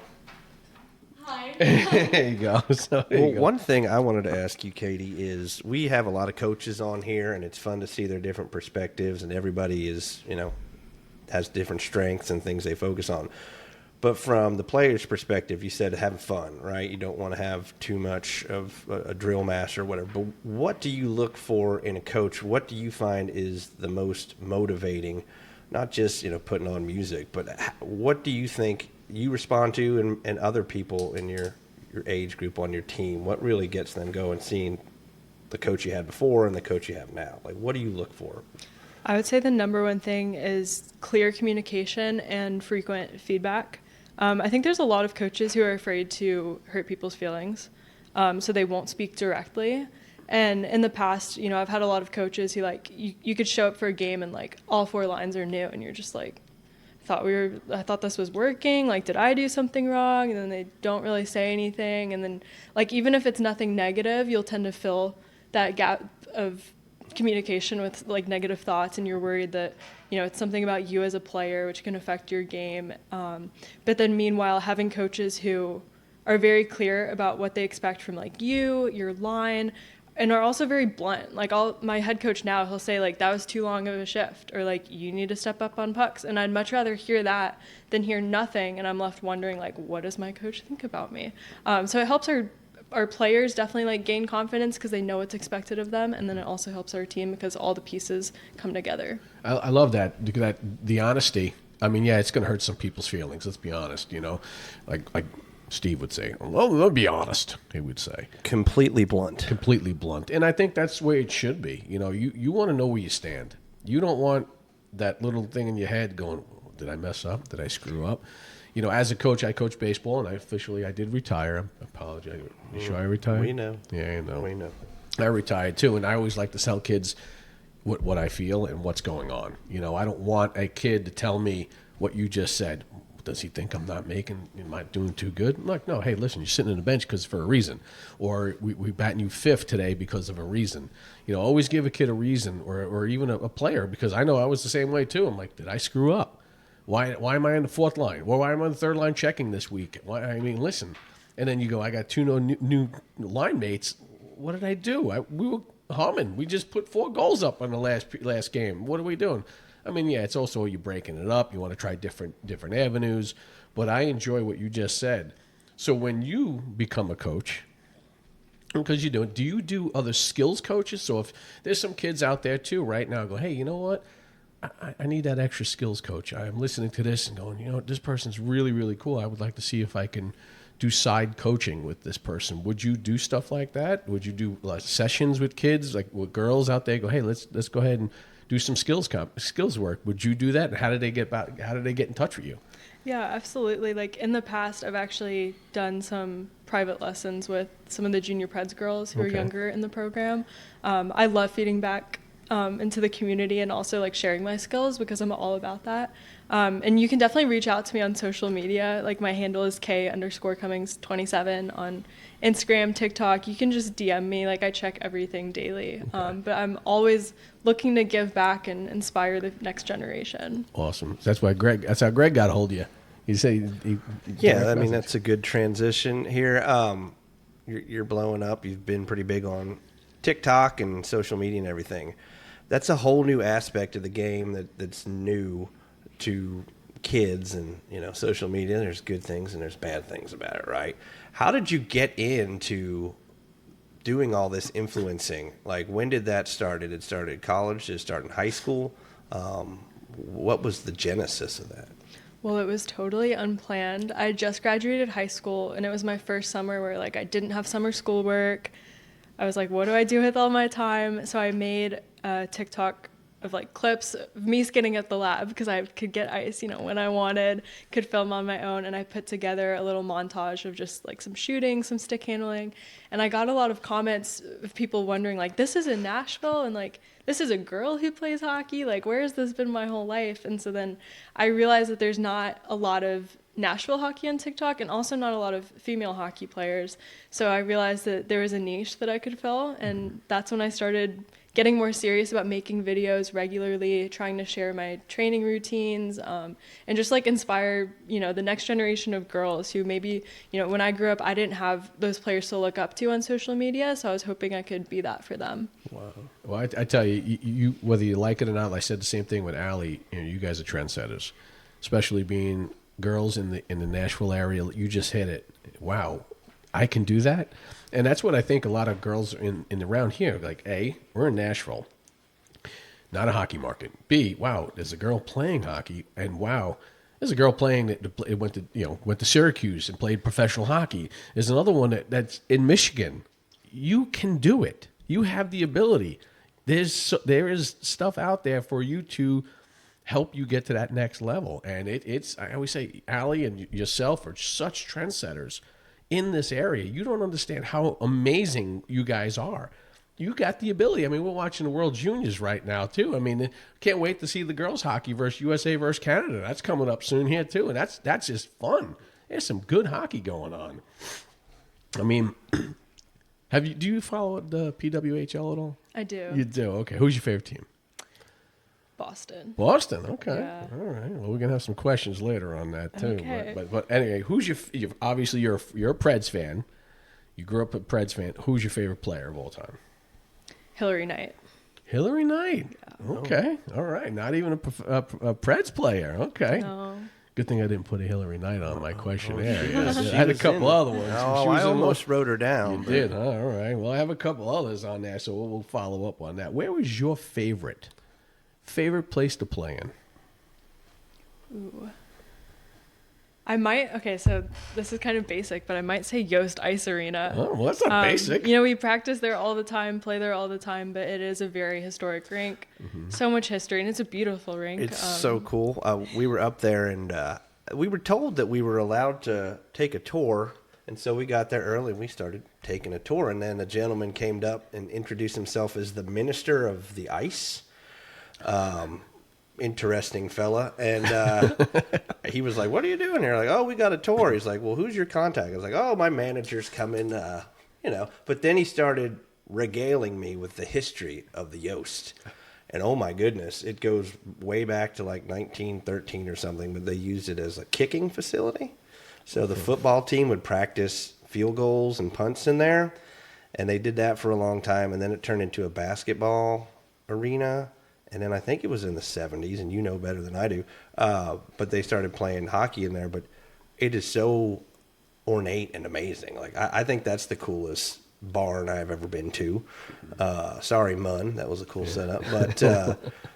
Hi. There you go. So there you go. One thing I wanted to ask you, Katie, is we have a lot of coaches on here, and it's fun to see their different perspectives, and everybody is, has different strengths and things they focus on. But from the player's perspective, you said having fun, right? You don't want to have too much of a drill master or whatever. But what do you look for in a coach? What do you find is the most motivating? Not just, putting on music, but what do you think you respond to and other people in your age group on your team? What really gets them going, seeing the coach you had before and the coach you have now? Like, what do you look for? I would say the number one thing is clear communication and frequent feedback. I think there's a lot of coaches who are afraid to hurt people's feelings, so they won't speak directly. And in the past, I've had a lot of coaches who, like, you could show up for a game and, like, all 4 lines are new, and you're just like, I thought this was working, like, did I do something wrong? And then they don't really say anything, and then, like, even if it's nothing negative, you'll tend to fill that gap of communication with, like, negative thoughts, and you're worried that it's something about you as a player which can affect your game, but then meanwhile having coaches who are very clear about what they expect from, like, your line, and are also very blunt. Like, my head coach now, he'll say, like, that was too long of a shift, or, like, you need to step up on pucks, and I'd much rather hear that than hear nothing, and I'm left wondering, like, what does my coach think about me? So it helps our players definitely, like, gain confidence because they know what's expected of them, and then it also helps our team because all the pieces come together. I love that the honesty. I mean, yeah, it's going to hurt some people's feelings. Let's be honest. Like Steve would say, well, let's be honest. He would say Completely blunt. And I think that's the way it should be. You want to know where you stand. You don't want that little thing in your head going, did I mess up? Did I screw up? As a coach, I coach baseball, and I did retire. I apologize. You sure I retired? We know. Yeah, I know. We know. I retired too, and I always like to tell kids what I feel and what's going on. I don't want a kid to tell me what you just said. Does he think I'm not am I doing too good? I'm like, no, hey, listen, you're sitting on the bench because for a reason. Or we batting you 5th today because of a reason. Always give a kid a reason, or even a player, because I know I was the same way too. I'm like, did I screw up? Why am I on the 4th line? Well, why am I on the 3rd line checking this week? Listen. And then you go, I got 2 new line mates. What did I do? We were humming. We just put 4 goals up on the last game. What are we doing? It's also you breaking it up. You want to try different avenues. But I enjoy what you just said. So when you become a coach, because do you do other skills coaches? So if there's some kids out there too right now go, hey, you know what? I need that extra skills coach. I'm listening to this and going, this person's really, really cool. I would like to see if I can do side coaching with this person. Would you do stuff like that? Would you do sessions with kids, like with girls out there? Go, hey, let's go ahead and do some skills work. Would you do that? And how did they get in touch with you? Yeah, absolutely. Like, in the past, I've actually done some private lessons with some of the junior preds girls who are younger in the program. I love feeding back into the community and also, like, sharing my skills because I'm all about that. And you can definitely reach out to me on social media. Like, my handle is K_Cummings27 on Instagram, TikTok. You can just DM me. Like, I check everything daily. But I'm always looking to give back and inspire the next generation. Awesome. That's how Greg got a hold of you. You say, that's a good transition here. You're blowing up. You've been pretty big on TikTok and social media and everything. That's a whole new aspect of the game that's new to kids and, social media. There's good things and there's bad things about it, right? How did you get into doing all this influencing? Like, when did that start? Did it start at college? Did it start in high school? What was the genesis of that? Well, it was totally unplanned. I just graduated high school, and it was my first summer where like I didn't have summer schoolwork. I was like, what do I do with all my time? So I made a TikTok of like clips of me skating at the lab because I could get ice, when I wanted, could film on my own. And I put together a little montage of just like some shooting, some stick handling. And I got a lot of comments of people wondering like, this is in Nashville, and like, this is a girl who plays hockey. Like, where has this been my whole life? And so then I realized that there's not a lot of Nashville hockey on TikTok, and also not a lot of female hockey players. So I realized that there was a niche that I could fill, and that's when I started getting more serious about making videos regularly, trying to share my training routines, and just like inspire, the next generation of girls who maybe, when I grew up, I didn't have those players to look up to on social media. So I was hoping I could be that for them. Wow. Well, I tell you, you, whether you like it or not, I said the same thing with Allie. You guys are trendsetters, especially being girls in the Nashville area. You just hit it. Wow, I can do that. And that's what I think a lot of girls in around here, like, A, we're in Nashville, not a hockey market. B, wow, there's a girl playing hockey, and wow, there's a girl playing that went to Syracuse and played professional hockey. There's another one that's in Michigan. You can do it. You have the ability. There is stuff out there for you to help you get to that next level. And it's I always say, Allie and yourself are such trendsetters in this area. You don't understand how amazing you guys are. You got the ability. I mean, we're watching the World Juniors right now too. I mean, can't wait to see the girls hockey versus USA versus Canada. That's coming up soon here too, and that's just fun. There's some good hockey going on. I mean, do you follow the PWHL at all? I do. You do. Okay. Who's your favorite team? Boston. Boston. Okay. Yeah. All right. Well, we're gonna have some questions later on that too. Okay. But anyway, who's obviously you're a Preds fan. You grew up a Preds fan. Who's your favorite player of all time? Hillary Knight. Hillary Knight. Yeah. Okay. All right. Not even a Preds player. Okay. No. Good thing I didn't put a Hillary Knight on my questionnaire. She I had a was couple other ones. Oh, I almost wrote her down. You did, huh? All right. Well, I have a couple others on there, so we'll follow up on that. Where was your favorite place to play in? Ooh. So this is kind of basic, but I might say Yost Ice Arena. Oh, well, that's not basic. We practice there all the time, play there all the time, but it is a very historic rink. Mm-hmm. So much history, and it's a beautiful rink. It's so cool. We were up there, and we were told that we were allowed to take a tour, and so we got there early, and we started taking a tour, and then a gentleman came up and introduced himself as the Minister of the Ice. Interesting fella, and he was like, "What are you doing here?" Like, "Oh, we got a tour." He's like, "Well, who's your contact?" I was like, "Oh, my manager's coming." But then he started regaling me with the history of the Yost, and oh my goodness, it goes way back to like 1913 or something. But they used it as a kicking facility, so the football team would practice field goals and punts in there, and they did that for a long time, and then it turned into a basketball arena. And then I think it was in the 70s, and you know better than I do, but they started playing hockey in there. But it is so ornate and amazing. Like, I think that's the coolest barn I've ever been to. Sorry, Munn, that was a cool setup. But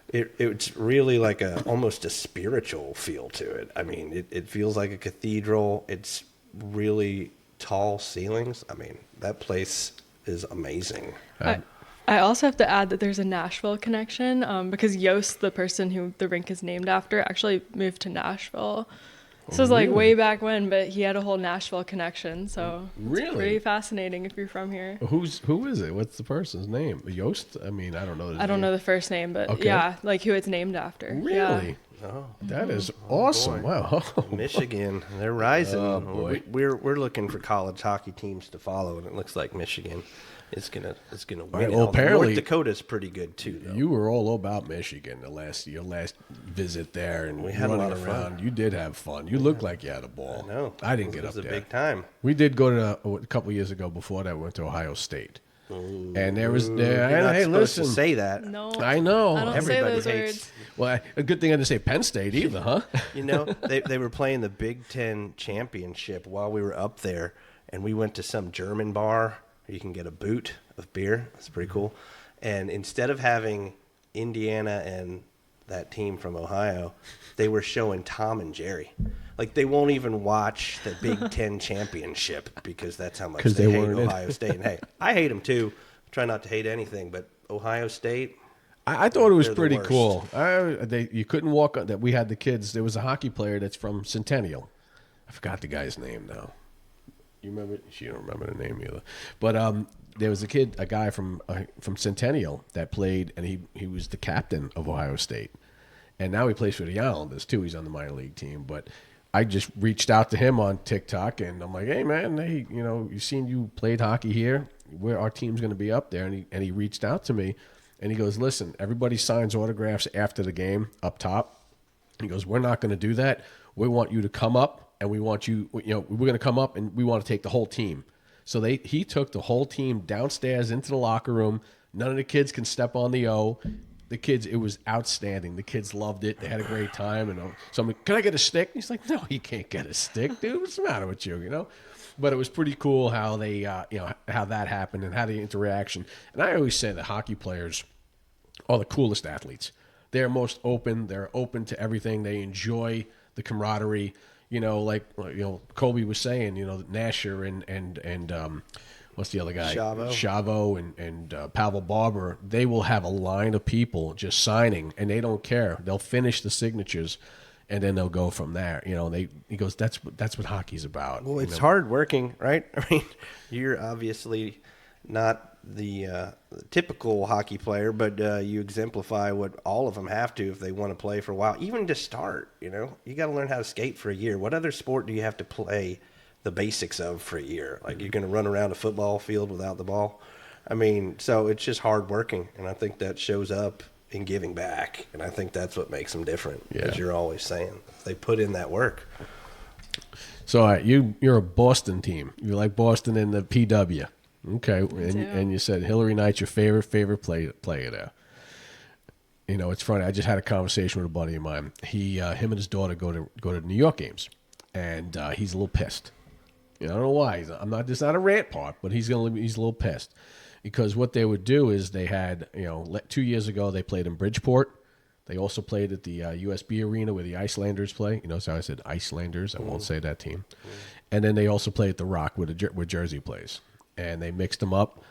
it's really like almost a spiritual feel to it. I mean, it feels like a cathedral. It's really tall ceilings. I mean, that place is amazing. I also have to add that there's a Nashville connection because Yost, the person who the rink is named after, actually moved to Nashville. So it was like way back when, but he had a whole Nashville connection. So it's pretty fascinating if you're from here. Who is it? What's the person's name? Yost? I mean, I don't know. I don't know the first name, but yeah, like who it's named after. Really? Yeah. Oh, that is awesome! Boy. Wow, Michigan, they're rising. Oh, boy. We're looking for college hockey teams to follow, and it looks like Michigan is gonna win. Right, well, apparently North Dakota's pretty good too, though. You were all about Michigan your last visit there, and we had a lot of around. fun. You did have fun. You looked like you had a ball. I know. I didn't get up there. It was a big time. We did go to a couple years ago. Before that, we went to Ohio State. Ooh. And there was You're not hey, supposed listen, to say that. No, I know. I don't Everybody say those hates. words. Well, a good thing I didn't say Penn State either, huh? You know, they were playing the Big Ten championship while we were up there, and we went to some German bar, You can get a boot of beer. That's pretty cool. And instead of having Indiana and that team from Ohio, they were showing Tom and Jerry. Like, they won't even watch the Big Ten championship because that's how much they hate Ohio State. And hey, I hate them too. Try not to hate anything, but Ohio State. I thought it was pretty cool. You couldn't walk on that. We had the kids. There was a hockey player that's from Centennial. I forgot the guy's name now. You remember? She don't remember the name either. But there was a guy from Centennial that played, and he was the captain of Ohio State, and now he plays for the Islanders too. He's on the minor league team. But I just reached out to him on TikTok, and I'm like, hey man, you seen you played hockey here? Where our team's going to be up there, and he reached out to me, and he goes, listen, everybody signs autographs after the game up top. He goes, we're not going to do that. We want you to come up, and we want you, we're going to come up, and we want to take the whole team. So he took the whole team downstairs into the locker room. None of the kids can step on the O. The kids, it was outstanding. The kids loved it. They had a great time. And somebody, can I get a stick? He's like, no, you can't get a stick, dude. What's the matter with you? But it was pretty cool how they, how that happened and how the interaction. And I always say that hockey players are the coolest athletes. They're most open. They're open to everything. They enjoy the camaraderie. Kobe was saying, Nasher and what's the other guy? Chavo and Pavel Barber. They will have a line of people just signing, and they don't care. They'll finish the signatures, and then they'll go from there. He goes, that's what hockey's about. Well, it's hard working, right? I mean, you're obviously not the typical hockey player, but you exemplify what all of them have to if they want to play for a while. Even to start, you got to learn how to skate for a year. What other sport do you have to play the basics of for a year? Like, you're going to run around a football field without the ball? I mean, so it's just hard working, and I think that shows up in giving back, and I think that's what makes them different, as you're always saying. They put in that work. So you're a Boston team. You like Boston in the PW. Okay, and you said Hillary Knight's your favorite player there. It's funny. I just had a conversation with a buddy of mine. Him and his daughter go to New York games, and he's a little pissed. I don't know why. There's not a rant part, but he's a little pissed because what they would do is they had 2 years ago they played in Bridgeport. They also played at the USB Arena where the Icelanders play. So I said Icelanders. I won't say that team. And then they also play at the Rock where Jersey plays. And they mixed them up.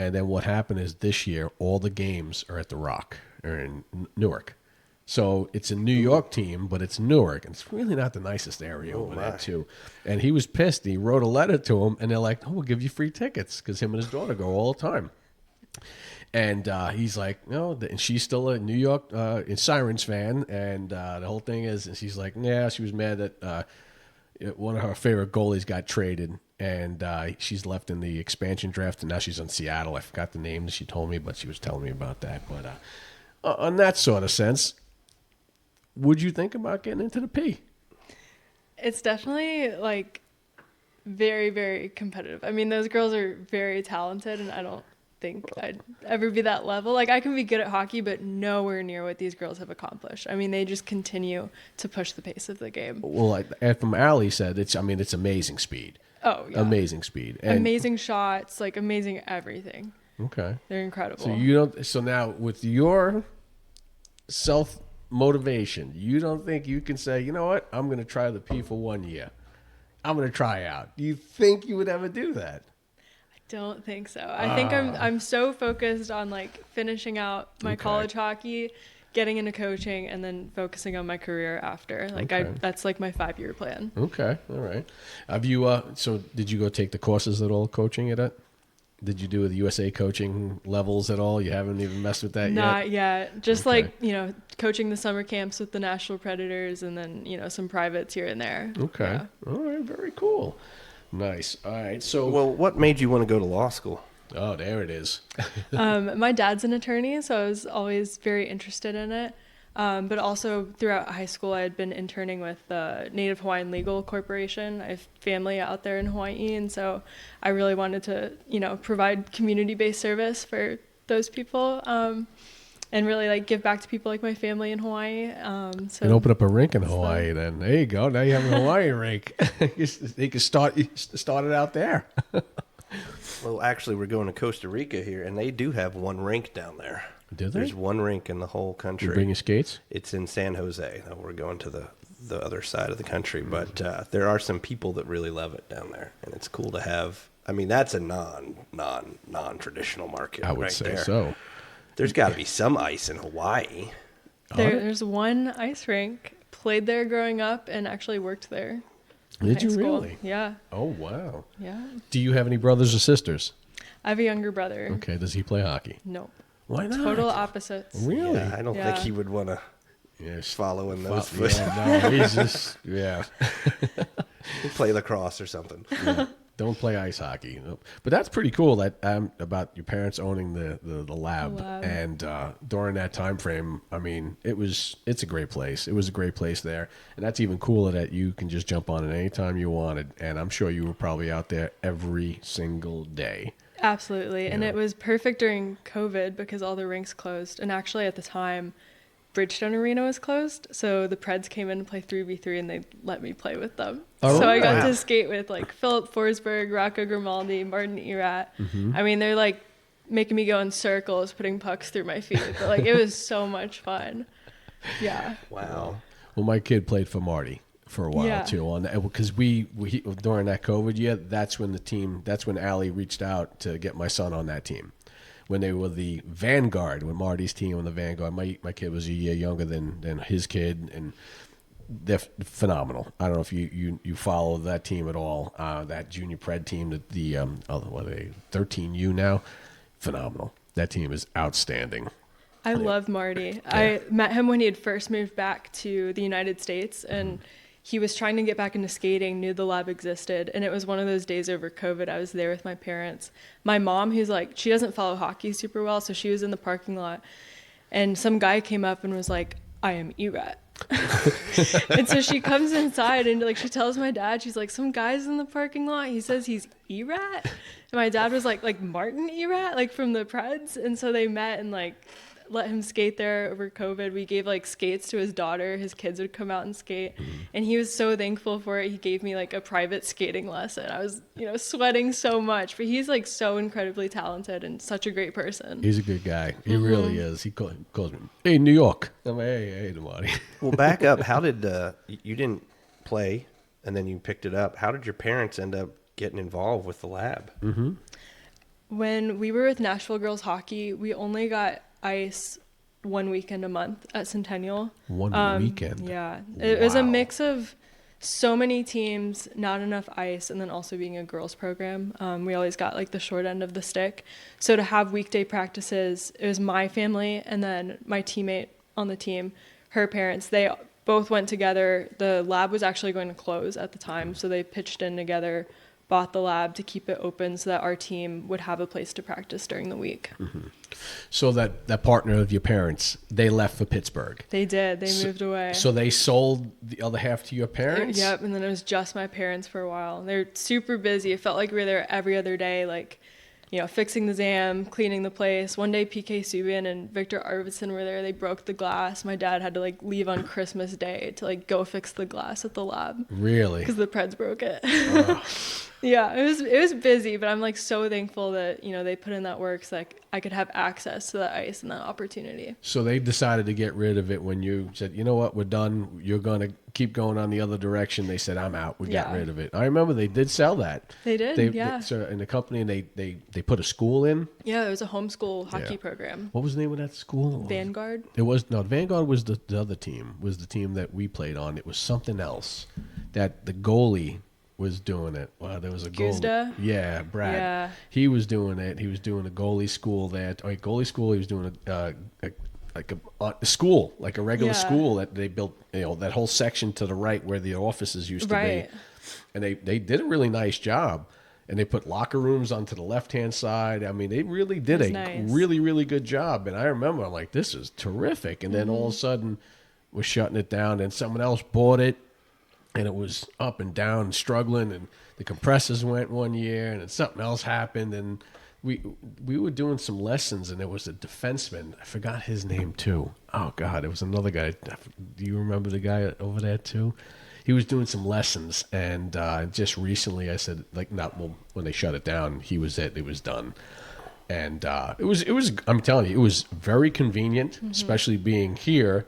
And then what happened is this year, all the games are at the Rock or in Newark. So it's a New York team, but it's Newark. And it's really not the nicest area over there, too. And he was pissed. He wrote a letter to him, and they're like, we'll give you free tickets because him and his daughter go all the time. And he's like, no, and she's still a New York Sirens fan. And the whole thing is, and she's like, yeah, she was mad that one of her favorite goalies got traded. And she's left in the expansion draft, and now she's on Seattle. I forgot the name that she told me, but she was telling me about that. But on that sort of sense, would you think about getting into the P? It's definitely very, very competitive. I mean, those girls are very talented, and I don't think I'd ever be that level. I can be good at hockey, but nowhere near what these girls have accomplished. I mean, they just continue to push the pace of the game. Well, from Allie said, it's amazing speed. Oh, yeah. Amazing speed. And amazing shots, amazing everything. Okay. They're incredible. So now with your self-motivation, you don't think you can say, you know what, I'm going to try the P for 1 year. I'm going to try out. Do you think you would ever do that? I don't think so. I think I'm so focused on finishing out my college hockey, getting into coaching, and then focusing on my career after. That's my 5-year plan. Okay, all right. Have you? So did you go take the courses at all, coaching at it? Did you do the USA coaching levels at all? You haven't even messed with that yet? Not yet. Just coaching the summer camps with the Nashville Predators, and then some privates here and there. Okay, yeah. All right, very cool. Nice. All right. So, well, what made you want to go to law school? Oh, there it is. My dad's an attorney, so I was always very interested in it. But also throughout high school, I had been interning with the Native Hawaiian Legal Corporation. I have family out there in Hawaii, and so I really wanted to, provide community-based service for those people, and really give back to people like my family in Hawaii. And open up a rink in Hawaii. Then there you go. Now you have a Hawaii rink. They can start it out there. Well, actually, we're going to Costa Rica here, and they do have one rink down there. Do they? There's one rink in the whole country. You bring your skates? It's in San Jose. Now we're going to the other side of the country, but there are some people that really love it down there, and it's cool to have. I mean, that's a non-traditional market. I would right say there. so. There's got to be some ice in Hawaii. There's one ice rink. Played there growing up and actually worked there. Did high you school. really? Yeah. Oh, wow. Yeah. Do you have any brothers or sisters? I have a younger brother. Okay. Does he play hockey? Nope. Why not? Total opposites. Really? Yeah, I don't think he would want to Yes. follow in those footsteps. Yeah, no, he's just, yeah. He'd play lacrosse or something. Yeah. Don't play ice hockey. Nope. But that's pretty cool that about your parents owning the lab. The lab. And during that time frame, I mean, it's a great place. It was a great place there. And that's even cooler that you can just jump on it anytime you wanted. And I'm sure you were probably out there every single day. Absolutely. And Yeah. it was perfect during COVID because all the rinks closed. And actually at the time, Bridgestone Arena was closed. So the Preds came in to play 3v3 and they let me play with them. Oh, so I got wow. to skate with like Philip Forsberg, Rocco Grimaldi, Martin Erat. Mm-hmm. I mean, they're like making me go in circles, putting pucks through my feet. But like it was so much fun. Yeah. Wow. Well, my kid played for Marty for a while Yeah. too, on that because we during that COVID year, that's when Allie reached out to get my son on that team. When they were the Vanguard, when Marty's team was the Vanguard, my kid was a year younger than his kid, and they're phenomenal. I don't know if you follow that team at all. That junior pred team, what are they 13U now? Phenomenal. That team is outstanding. I love Marty. I met him when he had first moved back to the United States, and he was trying to get back into skating, knew the lab existed, and it was one of those days over COVID. I was there with my parents. My mom, who's like, she doesn't follow hockey super well, so she was in the parking lot, and some guy came up and was like, I am Erat. And so she comes inside and like she tells my dad, she's like, some guy's in the parking lot, he says he's Erat. And my dad was like Martin Erat, like from the Preds. And so they met and like let him skate there over COVID. We gave like skates to his daughter. His kids would come out and skate. And he was so thankful for it. He gave me like a private skating lesson. I was, sweating so much, but he's like so incredibly talented and such a great person. He's a good guy. He really is. He calls me, hey, New York. I'm like, hey, Marty. Well, back up. How did you didn't play, and then you picked it up? How did your parents end up getting involved with the lab? Mm-hmm. When we were with Nashville girls hockey, we only got ice one weekend a month at Centennial. One weekend? Yeah. It was a Wow. mix of so many teams, not enough ice, and then also being a girls program. We always got like the short end of the stick. So to have weekday practices, it was my family and then my teammate on the team, her parents, they both went together. The lab was actually going to close at the time, so they pitched in together, bought the lab to keep it open so that our team would have a place to practice during the week. Mm-hmm. So that partner of your parents, they left for Pittsburgh. They did. They moved away. So they sold the other half to your parents? Yep, and then it was just my parents for a while. They're super busy. It felt like we were there every other day, like, fixing the ZAM, cleaning the place. One day PK Subban and Victor Arvidsson were there. They broke the glass. My dad had to like leave on Christmas Day to like go fix the glass at the lab. Really? Because the Preds broke it. Yeah, it was busy, but I'm like so thankful that, they put in that work so that I could have access to that ice and that opportunity. So they decided to get rid of it when you said, you know what, we're done. You're going to keep going on the other direction. They said, I'm out. We got rid of it. I remember they did sell that. They did, So in the company, and they put a school in. Yeah, it was a homeschool hockey program. What was the name of that school? Vanguard. Vanguard was the other team, was the team that we played on. It was something else that the goalie was doing it. Wow, there was a goalie. Guzda? Yeah, Brad. Yeah. He was doing it. He was doing a goalie school there. Goalie school. He was doing a school, like a regular school that they built. That whole section to the right where the offices used to be. And they did a really nice job. And they put locker rooms onto the left-hand side. I mean, they really did a really, really good job. And I remember, I'm like, this is terrific. And then all of a sudden, we're shutting it down. And someone else bought it. And it was up and down and struggling. And the compressors went one year. And then something else happened. And we were doing some lessons. And there was a defenseman. I forgot his name, too. Oh, God. It was another guy. Do you remember the guy over there, too? he was doing some lessons, and just recently I said, like, not well, when they shut it down, he was it was done. And it was I'm telling you, it was very convenient, especially being here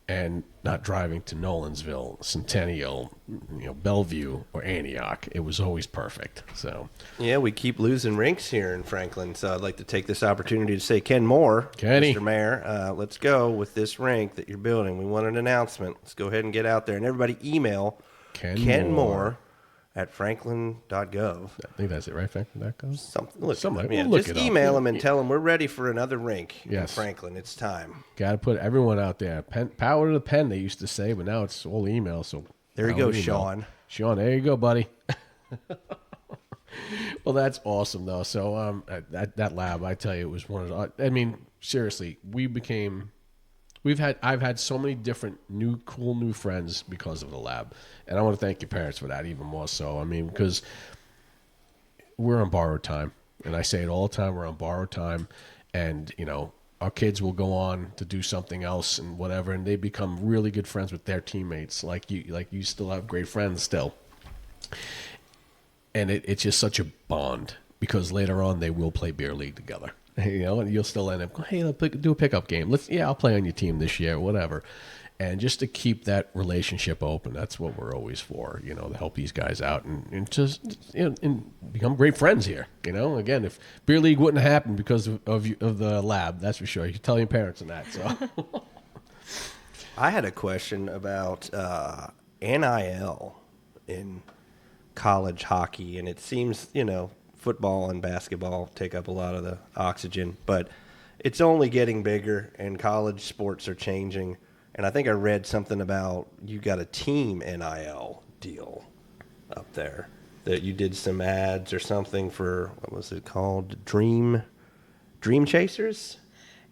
and not driving to Nolensville, Centennial, Bellevue, or Antioch. It was always perfect. So Yeah, we keep losing rinks here in Franklin, so I'd like to take this opportunity to say, Ken Moore, Kenny. Mr. Mayor, let's go with this rink that you're building. We want an announcement. Let's go ahead and get out there. And everybody email Ken Moore at franklin.gov. I think that's it, right? Franklin.gov? Something. We'll Just email them and tell them we're ready for another rink in Yes. Franklin. It's time. Got to put everyone out there. Power to the pen, they used to say, but now it's all email. So There you power go, to email. Sean. Sean, there you go, buddy. Well, that's awesome, though. So that lab, I tell you, it was one of the. I mean, seriously, I've had so many different cool new friends because of the lab, and I want to thank your parents for that even more so. I mean, because we're on borrowed time, and I say it all the time. We're on borrowed time, and our kids will go on to do something else and whatever, and they become really good friends with their teammates. Like you still have great friends still, and it's just such a bond because later on they will play beer league together. And you'll still end up going, hey, let's do a pickup game. I'll play on your team this year, whatever. And just to keep that relationship open, that's what we're always for, to help these guys out and just and become great friends here. Again, if beer league wouldn't have happened because of the lab, that's for sure. You can tell your parents on that. So, I had a question about NIL in college hockey, and it seems, football and basketball take up a lot of the oxygen, but it's only getting bigger and college sports are changing. And I think I read something about you got a team NIL deal up there, that you did some ads or something for, what was it called? Dream Chasers?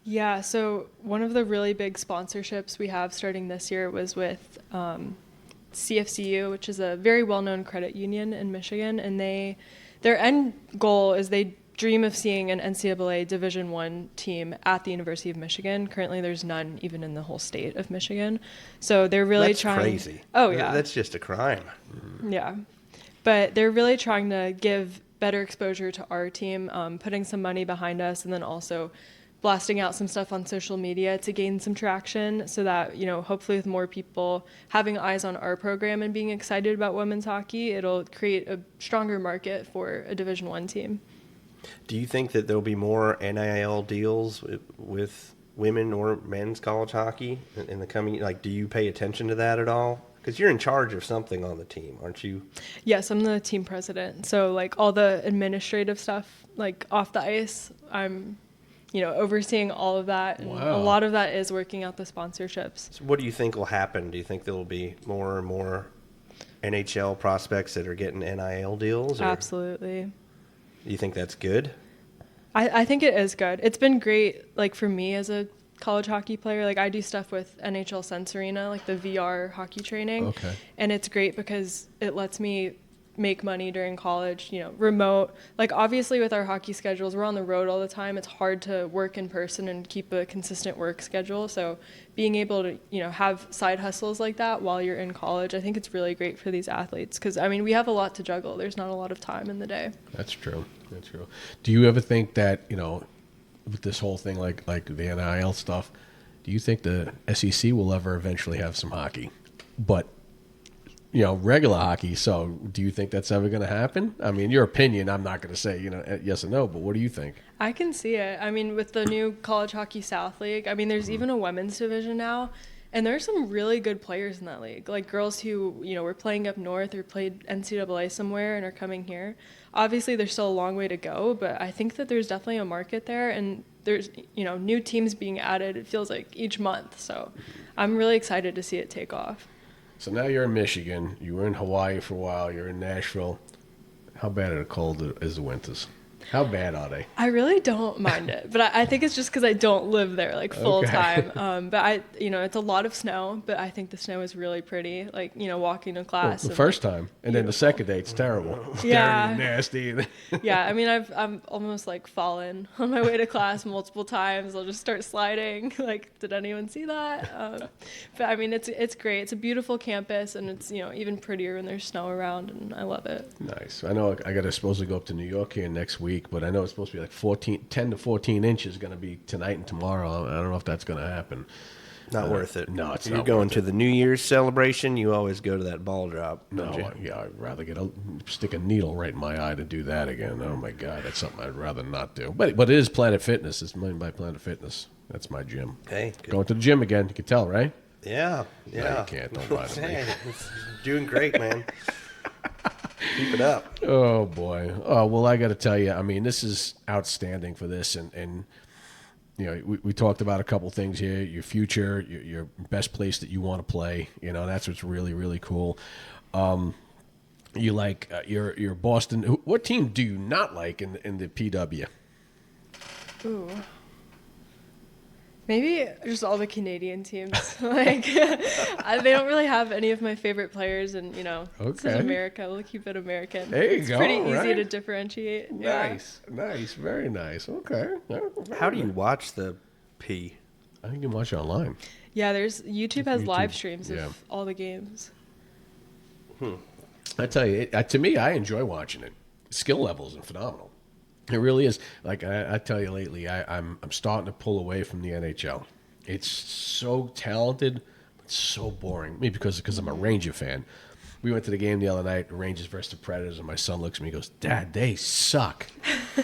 Yeah, so one of the really big sponsorships we have starting this year was with CFCU, which is a very well-known credit union in Michigan, and their end goal is they dream of seeing an NCAA Division I team at the University of Michigan. Currently, there's none even in the whole state of Michigan. So they're really That's trying. crazy. Oh yeah, That's just a crime. yeah, but they're really trying to give better exposure to our team, putting some money behind us, and then also blasting out some stuff on social media to gain some traction so that, hopefully with more people having eyes on our program and being excited about women's hockey, it'll create a stronger market for a Division I team. Do you think that there'll be more NIL deals with women or men's college hockey in the coming, do you pay attention to that at all? Because you're in charge of something on the team, aren't you? Yes, I'm the team president. So all the administrative stuff, off the ice, I'm overseeing all of that. And Wow. a lot of that is working out the sponsorships. So what do you think will happen? Do you think there will be more and more NHL prospects that are getting NIL deals? Or Absolutely. do you think that's good? I think it is good. It's been great, for me as a college hockey player. I do stuff with NHL Sense Arena, the VR hockey training. Okay. And it's great because it lets me make money during college, remote. Obviously with our hockey schedules, we're on the road all the time. It's hard to work in person and keep a consistent work schedule. So being able to, have side hustles like that while you're in college, I think it's really great for these athletes because, we have a lot to juggle. There's not a lot of time in the day. That's true. That's true. Do you ever think that, with this whole thing, like the NIL stuff, do you think the SEC will ever eventually have some hockey? But regular hockey. So do you think that's ever going to happen? I mean, your opinion, I'm not going to say, yes or no, but what do you think? I can see it. With the new College Hockey South League, there's even a women's division now, and there's some really good players in that league. Girls who, were playing up north or played NCAA somewhere and are coming here. Obviously, there's still a long way to go, but I think that there's definitely a market there, and there's, new teams being added, it feels like each month. So I'm really excited to see it take off. So now you're in Michigan. You were in Hawaii for a while. You're in Nashville. How bad are the cold is the winters? How bad are they? I really don't mind it, but I think it's just because I don't live there like full time. But it's a lot of snow, but I think the snow is really pretty. Like, walking to class. The first time, and then the second day, it's terrible. It's dirty and nasty. Yeah, I mean, I'm almost like fallen on my way to class multiple times. I'll just start sliding. Like, did anyone see that? But I mean, it's great. It's a beautiful campus, and it's even prettier when there's snow around, and I love it. Nice. I know I got to supposed to go up to New York here next week, but I know it's supposed to be like 10 to 14 inches going to be tonight and tomorrow. I don't know if that's going to happen. Not worth it. No, it's You're not going worth to the New Year's celebration. You always go to that ball drop. No, Don't you? I'd rather stick a needle right in my eye to do that again. Oh my God, that's something I'd rather not do. But it is Planet Fitness. It's made by Planet Fitness. That's my gym. Hey, good. Going to the gym again. You can tell, right? Yeah. No, you can't. Don't lie to me. Hey, it's doing great, man. Keep it up. Oh boy. Oh well, I got to tell you. I mean, this is outstanding for this, and we talked about a couple things here. Your future, your best place that you want to play. That's what's really really cool. You like your Boston. What team do you not like in the PW? Ooh. Maybe just all the Canadian teams. Like, they don't really have any of my favorite players, and this is America. We'll keep it American. There you it's go. pretty easy right? to differentiate. Nice, very nice. Okay. How do you watch the P? I think you can watch it online. Yeah, YouTube has live streams yeah. of all the games. I tell you, to me, I enjoy watching it. Skill levels are phenomenal. It really is. Like I tell you lately, I'm starting to pull away from the NHL. It's so talented, but so boring. Maybe because I'm a Ranger fan. We went to the game the other night, Rangers versus the Predators, and my son looks at me and goes, "Dad, they suck.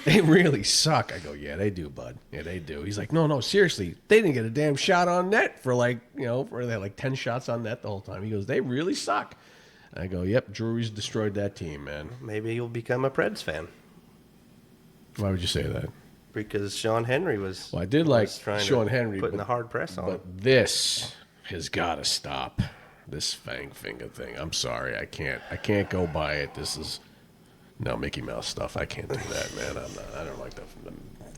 They really suck." I go, "Yeah, they do, bud. Yeah, they do." He's like, No, seriously. They didn't get a damn shot on net for they had like 10 shots on net the whole time. He goes, "They really suck." I go, "Yep, Drury's destroyed that team, man." Maybe you'll become a Preds fan. Why would you say that? Because Sean Henry was. Well, I did like trying Sean to Henry, putting the hard press on. But this has got to stop. This fang finger thing. I'm sorry, I can't go by it. This is Mickey Mouse stuff. I can't do that, man. I don't like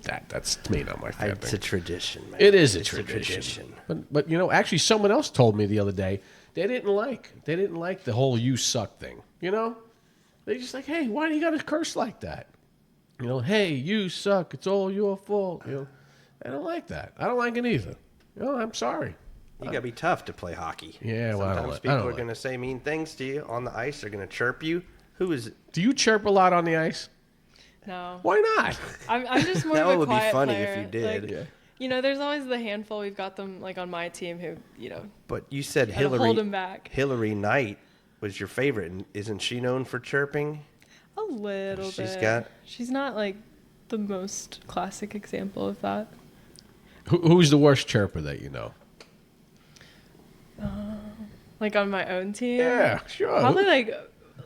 that. That's to me not my favorite. It's a tradition, man. It is a tradition. But actually, someone else told me the other day they didn't like the whole "you suck" thing. They just like, hey, why do you got to curse like that? Hey, you suck. It's all your fault. I don't like that. I don't like it either. I'm sorry. You got to be tough to play hockey. Yeah, well, Sometimes people are going to say mean things to you on the ice. They're going to chirp you. Who is it? Do you chirp a lot on the ice? No. Why not? I'm just more That of a would be quiet funny player. if you did. Like, there's always the handful. We've got them like on my team who, But you said try to hold them back. Hillary Knight was your favorite. And isn't she known for chirping? A little bit. She's not like the most classic example of that. Who's the worst chirper that you know? Like on my own team? Yeah, sure. Probably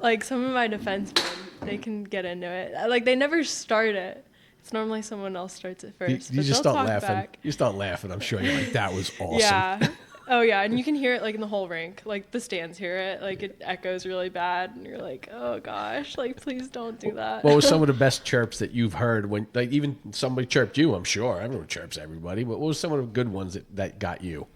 like some of my defensemen. They can get into it. Like they never start it. It's normally someone else starts it first. You just they'll start talk laughing. back. You start laughing. I'm sure you're like, that was awesome. Yeah. Oh yeah, and you can hear it like in the whole rink. Like the stands hear it. Like it echoes really bad, and you're like, oh gosh, like please don't do that. What was some of the best chirps that you've heard when, like, even somebody chirped you? I'm sure everyone chirps everybody, but what was some of the good ones that got you?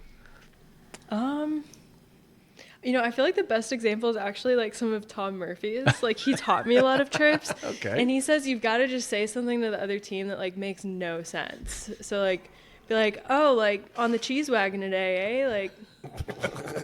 I feel like the best example is actually like some of Tom Murphy's. Like he taught me a lot of chirps. Okay. And he says you've got to just say something to the other team that like makes no sense. So like be like, oh, like on the cheese wagon today, eh?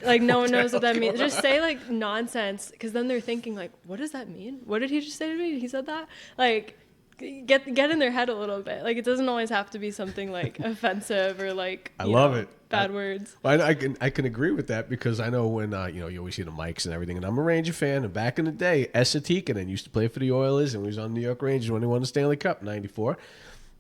Like no one knows what that means. Just say like nonsense, because then they're thinking like, what does that mean? What did he just say to me? He said that? Like get in their head a little bit. Like it doesn't always have to be something like offensive or like I love it. Bad words. I can agree with that, because I know when you always see the mics and everything, and I'm a Ranger fan. And back in the day, Esa Tikkanen used to play for the Oilers, and he was on the New York Rangers when they won the Stanley Cup in '94.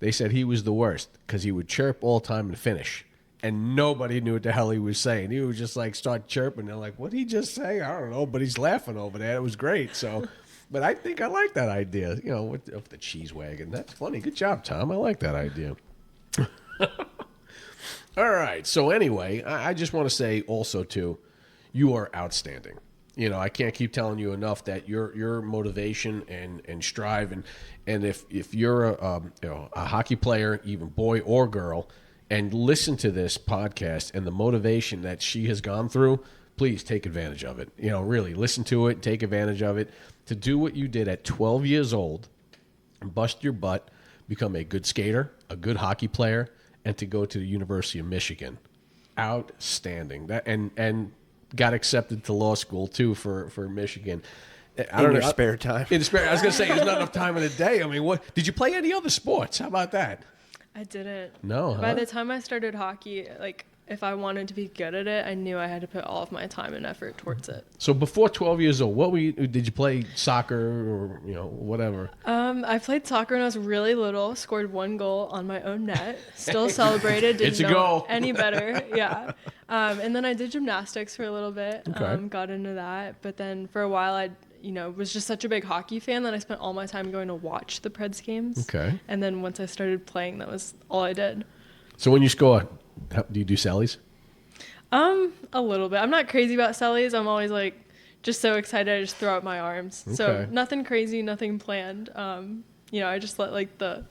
They said he was the worst because he would chirp all the time and finish, and nobody knew what the hell he was saying. He would just like start chirping. They're like, "What did he just say?" I don't know, but he's laughing over there. It was great. So, but I think I like that idea. With the cheese wagon. That's funny. Good job, Tom. I like that idea. All right. So anyway, I just want to say also too, you are outstanding. I can't keep telling you enough that your motivation and strive and if you're a hockey player, even boy or girl, and listen to this podcast and the motivation that she has gone through, please take advantage of it. Really listen to it, take advantage of it. To do what you did at 12 years old, bust your butt, become a good skater, a good hockey player, and to go to the University of Michigan. Outstanding. That and got accepted to law school too for Michigan. In your spare time. I was going to say there's not enough time in the day. I mean, what did you play any other sports? How about that? I didn't. No. By the time I started hockey, if I wanted to be good at it, I knew I had to put all of my time and effort towards it. So before 12 years old, did you play soccer or whatever? I played soccer when I was really little. Scored 1 goal on my own net. Still celebrated. Didn't It's a know goal. any better. Yeah. And then I did gymnastics for a little bit. Okay. Got into that, but then for a while I was just such a big hockey fan that I spent all my time going to watch the Preds games. Okay. And then once I started playing, that was all I did. So when you score, do you do sallies? A little bit. I'm not crazy about sellies. I'm always just so excited. I just throw out my arms. Okay. So nothing crazy, nothing planned. I just let the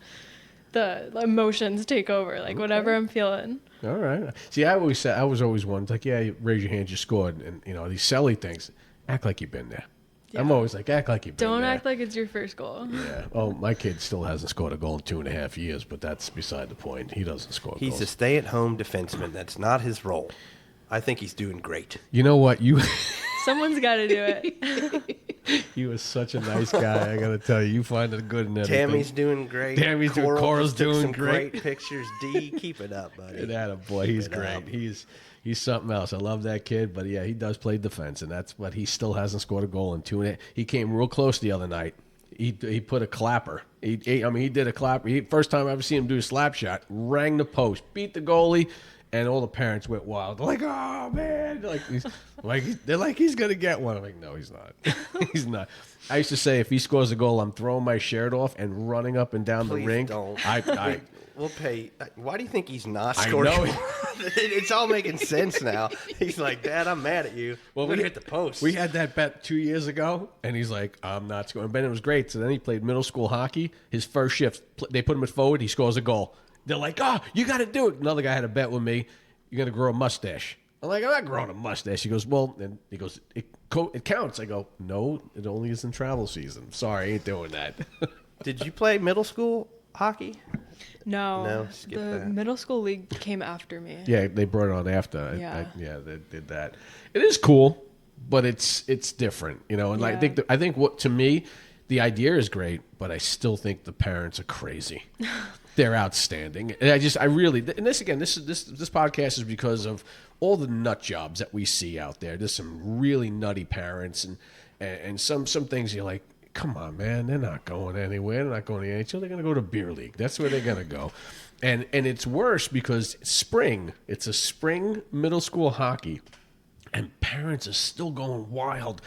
emotions take over, whatever I'm feeling. All right. See, I was always one you raise your hand, you scored, and these selly things, act like you've been there. Yeah. I'm always act like you've been Don't there. act like it's your first goal. Yeah. Oh, my kid still hasn't scored a goal in 2.5 years, but that's beside the point. He doesn't score He's goals. a stay-at-home defenseman. That's not his role. I think he's doing great. You know what? Someone's got to do it. You are such a nice guy. I got to tell you, you find it good in everything. Tammy's doing great. Tammy's doing. Coral's took doing some great. pictures. D, keep it up, buddy. Boy, he's Keep it great. up. He's something else. I love that kid, but yeah, he does play defense, and that's what he still hasn't scored a goal in 2.5. He came real close the other night. He put a clapper. He did a clapper. First time I ever seen him do a slap shot. Rang the post, beat the goalie, and all the parents went wild. They're like, oh man, they're like he's gonna get one. I'm like, no, he's not. He's not. I used to say if he scores a goal, I'm throwing my shirt off and running up and down Please the rink. don't. We'll pay. Why do you think he's not scoring? I know. It's all making sense now. He's like, Dad, I'm mad at you. Well, we hit the post. We had that bet 2 years ago, and he's like, I'm not scoring. But it was great. So then he played middle school hockey. His first shift, they put him at forward. He scores a goal. They're like, oh, you got to do it. Another guy had a bet with me. You're going to grow a mustache. I'm like, I'm not growing a mustache. He goes, well, and he goes, it counts. I go, no, it only is in travel season. Sorry, I ain't doing that. Did you play middle school hockey? No, skip the that. middle school league came after me. Yeah, they brought it on after. Yeah. They did that. It is cool, but it's different, And Yeah. I think what to me, the idea is great, but I still think the parents are crazy. They're outstanding, and I really, and this podcast is because of all the nut jobs that we see out there. There's some really nutty parents, and some things you're like, come on, man, they're not going anywhere. They're not going to the NHL. They're going to go to beer league. That's where they're going to go. And it's worse because it's a spring middle school hockey, and parents are still going wild.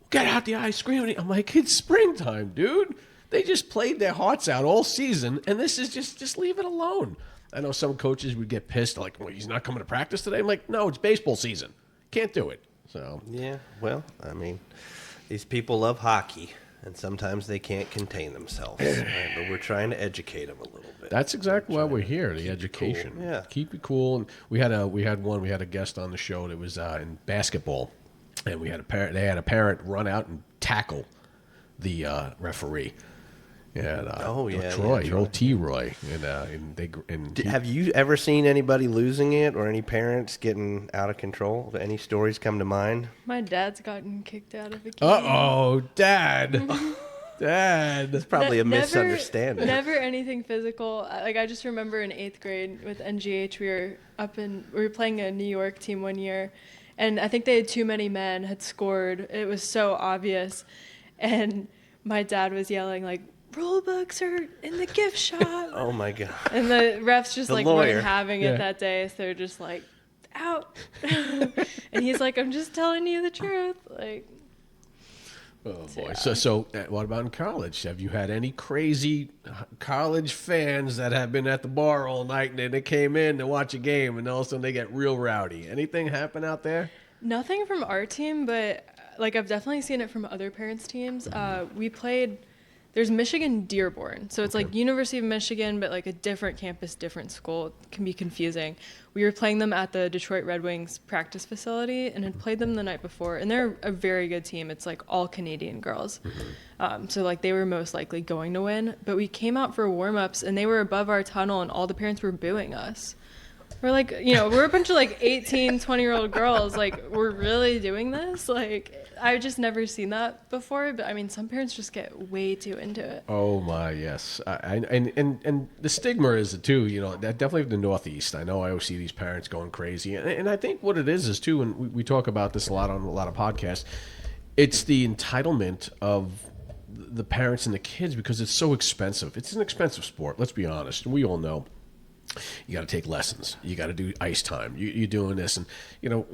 Get out the ice screaming. I'm like, it's springtime, dude. They just played their hearts out all season, and this is just leave it alone. I know some coaches would get pissed, like, well, he's not coming to practice today. I'm like, no, it's baseball season. Can't do it. So Yeah, well, I mean, these people love hockey, and sometimes they can't contain themselves. Right? But we're trying to educate them a little bit. that's exactly why we're here, the education. cool. Yeah. Keep it cool. And we had a guest on the show that was in basketball, and they had a parent run out and tackle the referee. Yeah, Troy, Troy. old T-Roy, Have you ever seen anybody losing it or any parents getting out of control? Any stories come to mind? My dad's gotten kicked out of a game. Uh-oh, Dad. Dad. It's probably a Never- misunderstanding. Never anything physical. I just remember in 8th grade with NGH, we were playing a New York team one year, and I think they had too many men had scored. It was so obvious, and my dad was yelling like, "Rule books are in the gift shop." Oh my God. And the refs just The like lawyer. weren't having Yeah. it that day, so they're just like, out. And he's like, "I'm just telling you the truth." Like, Oh boy. Yeah. So what about in college? Have you had any crazy college fans that have been at the bar all night and then they came in to watch a game and all of a sudden they get real rowdy? Anything happen out there? nothing from our team, but like I've definitely seen it from other parents' teams. We played. There's Michigan Dearborn, so it's like University of Michigan, but like a different campus, different school. It can be confusing. We were playing them at the Detroit Red Wings practice facility, and had played them the night before. And they're a very good team. It's like all Canadian girls, so like they were most likely going to win. But we came out for warm-ups, and they were above our tunnel, and all the parents were booing us. We're like, we're a bunch of like 18, 20-year-old girls. Like, we're really doing this? Like, I've just never seen that before. But I mean, some parents just get way too into it. Oh my, yes. And the stigma is too, that definitely the Northeast. I know I always see these parents going crazy. And I think what it is too, and we talk about this a lot on a lot of podcasts, it's the entitlement of the parents and the kids because it's so expensive. It's an expensive sport. Let's be honest. We all know. You got to take lessons. You got to do ice time. You're doing this, and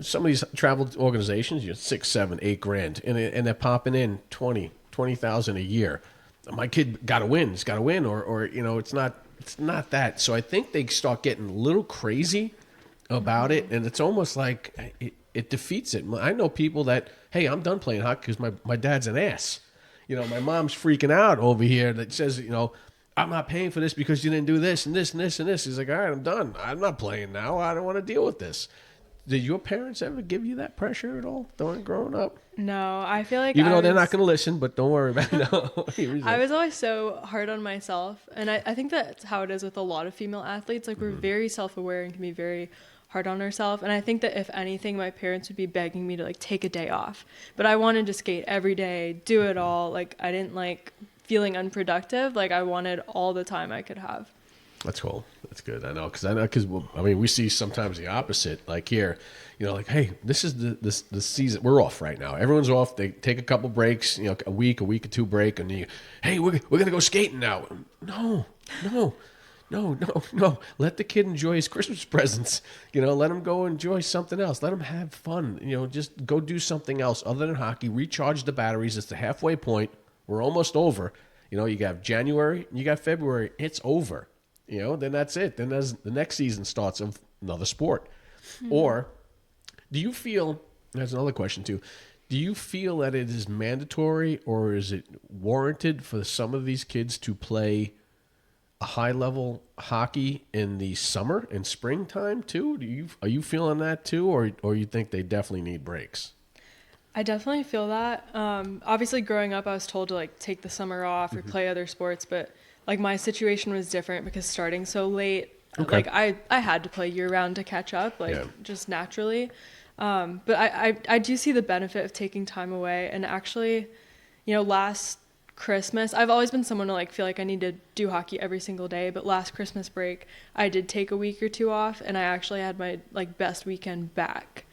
some of these travel organizations, $6, $7, $8 grand, and they're popping in 20,000 a year. My kid got to win. He's got to win, or it's not that. So I think they start getting a little crazy about it, and it's almost like it defeats it. I know people that, hey, I'm done playing hockey because my dad's an ass. My mom's freaking out over here that says, I'm not paying for this because you didn't do this and this and this and this. He's like, all right, I'm done. I'm not playing now. I don't want to deal with this. Did your parents ever give you that pressure at all growing up? No, I feel like even though they're not going to listen, but don't worry about it. I was always so hard on myself. And I think that's how it is with a lot of female athletes. Like, we're very self-aware and can be very hard on ourselves. And I think that if anything, my parents would be begging me to like take a day off. But I wanted to skate every day, do it all. Like, I didn't like feeling unproductive. Like, I wanted all the time I could have. That's cool. That's good. I know because we see sometimes the opposite. Like here, like, hey, this is the season. We're off right now. Everyone's off. They take a couple breaks. A week or two break, and hey, we're gonna go skating now. No. Let the kid enjoy his Christmas presents. Let him go enjoy something else. Let him have fun. Just go do something else other than hockey. Recharge the batteries. It's the halfway point. We're almost over. You got January, you got February. It's over. Then that's it. Then the next season starts of another sport. Mm-hmm. Or do you feel, that's another question too, do you feel that it is mandatory or is it warranted for some of these kids to play a high-level hockey in the summer and springtime too? Are you feeling that too, or you think they definitely need breaks? I definitely feel that. Obviously, growing up, I was told to like take the summer off or play other sports, but like my situation was different because starting so late, like I had to play year round to catch up, just naturally. But I do see the benefit of taking time away. And actually, last Christmas, I've always been someone to like feel like I need to do hockey every single day. But last Christmas break, I did take a week or two off, and I actually had my like best weekend back.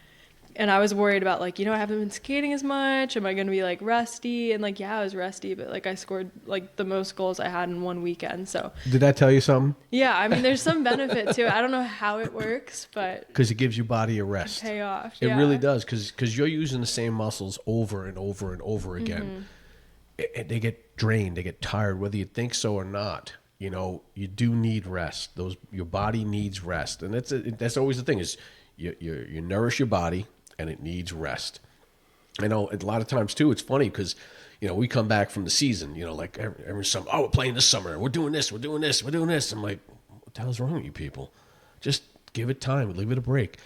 And I was worried about like, I haven't been skating as much. Am I going to be like rusty? And like, yeah, I was rusty, but like I scored like the most goals I had in one weekend. So did that tell you something? Yeah. I mean, there's some benefit to it. I don't know how it works, but because it gives your body a rest. Pay off. It really does. Cause you're using the same muscles over and over and over again. They get drained. They get tired, whether you think so or not. You do need rest. Your body needs rest. And that's always the thing is you nourish your body, and it needs rest. I know a lot of times too, it's funny because, we come back from the season, like every summer, we're playing this summer. We're doing this. I'm like, what the hell's wrong with you people? Just give it time. Leave it a break.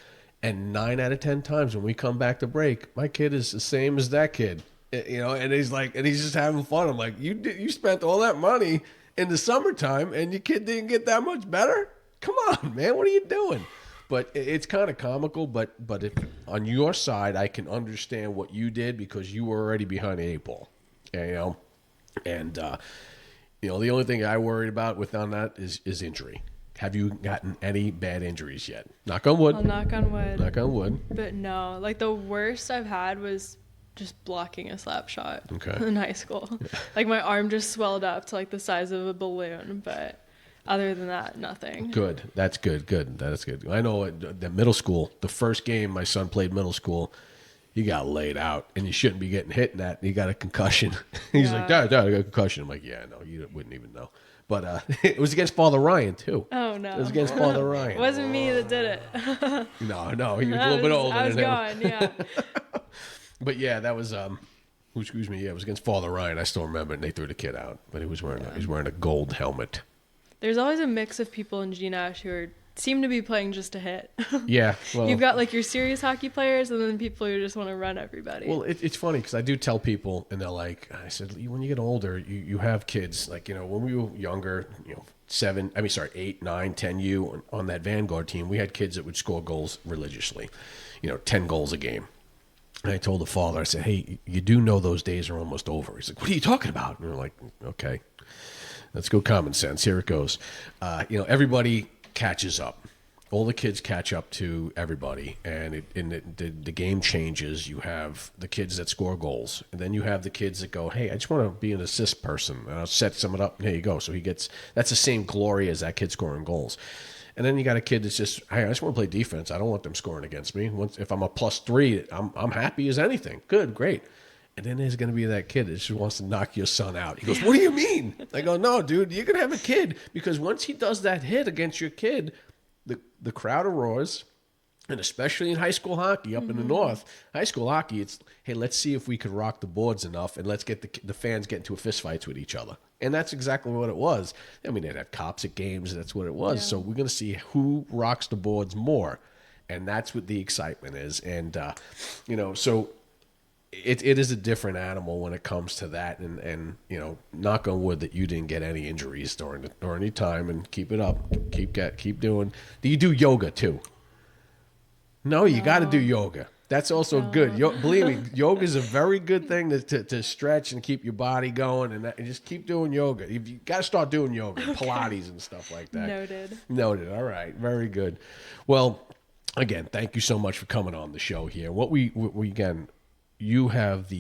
And 9 out of 10 times when we come back to break, my kid is the same as that kid, and he's just having fun. I'm like, you spent all that money in the summertime and your kid didn't get that much better? Come on, man. What are you doing? But it's kind of comical, but if on your side, I can understand what you did because you were already behind the 8 ball, and the only thing I worried about on that is injury. Have you gotten any bad injuries yet? Knock on wood. I'll knock on wood. Knock on wood. But no, like the worst I've had was just blocking a slap shot in high school. Yeah. Like my arm just swelled up to like the size of a balloon, but other than that, nothing. Good. That's good. That is good. I know the middle school, the first game my son played middle school, he got laid out, and you shouldn't be getting hit in that. He got a concussion. He's like, Dad, I got a concussion. I'm like, yeah, no, you wouldn't even know. But it was against Father Ryan, too. Oh, no. It was against Father Ryan. It wasn't me that did it. No, he was a little bit older than him. I was gone, yeah. But yeah, that was excuse me, yeah, it was against Father Ryan. I still remember, and they threw the kid out, but he was wearing a gold helmet. There's always a mix of people in G-Nash who seem to be playing just to hit. Yeah, well, you've got like your serious hockey players, and then people who just want to run everybody. Well, it's funny because I do tell people, and they're like, I said, when you get older, you have kids. Like, when we were younger, 8, 9, 10 U on that Vanguard team, we had kids that would score goals religiously, 10 goals a game. And I told the father, I said, hey, you do know those days are almost over. He's like, what are you talking about? And we're like, okay, let's go common sense. Here it goes. Everybody catches up. All the kids catch up to everybody, and the game changes. You have the kids that score goals, and then you have the kids that go, hey, I just want to be an assist person, and I'll set someone up, and here you go. So that's the same glory as that kid scoring goals. And then you got a kid that's just, hey, I just want to play defense. I don't want them scoring against me. If I'm a +3, I'm happy as anything. Good, great. And then there's going to be that kid that just wants to knock your son out. He goes, what do you mean? I go, no, dude, you're going to have a kid, because once he does that hit against your kid, the crowd roars, and especially in high school hockey up in the north, high school hockey, it's, hey, let's see if we could rock the boards enough, and let's get the fans get into a fist fights with each other. And that's exactly what it was. I mean, they'd have cops at games, and that's what it was. Yeah. So we're going to see who rocks the boards more, and that's what the excitement is. And, so it is a different animal when it comes to that. And knock on wood that you didn't get any injuries during any time, and keep it up. Keep doing. Do you do yoga too? No, you got to do yoga. That's also good. Believe me, yoga is a very good thing to stretch and keep your body going, and just keep doing yoga. You got to start doing yoga, Pilates and stuff like that. Noted. All right, very good. Well, again, thank you so much for coming on the show here. What we again, you have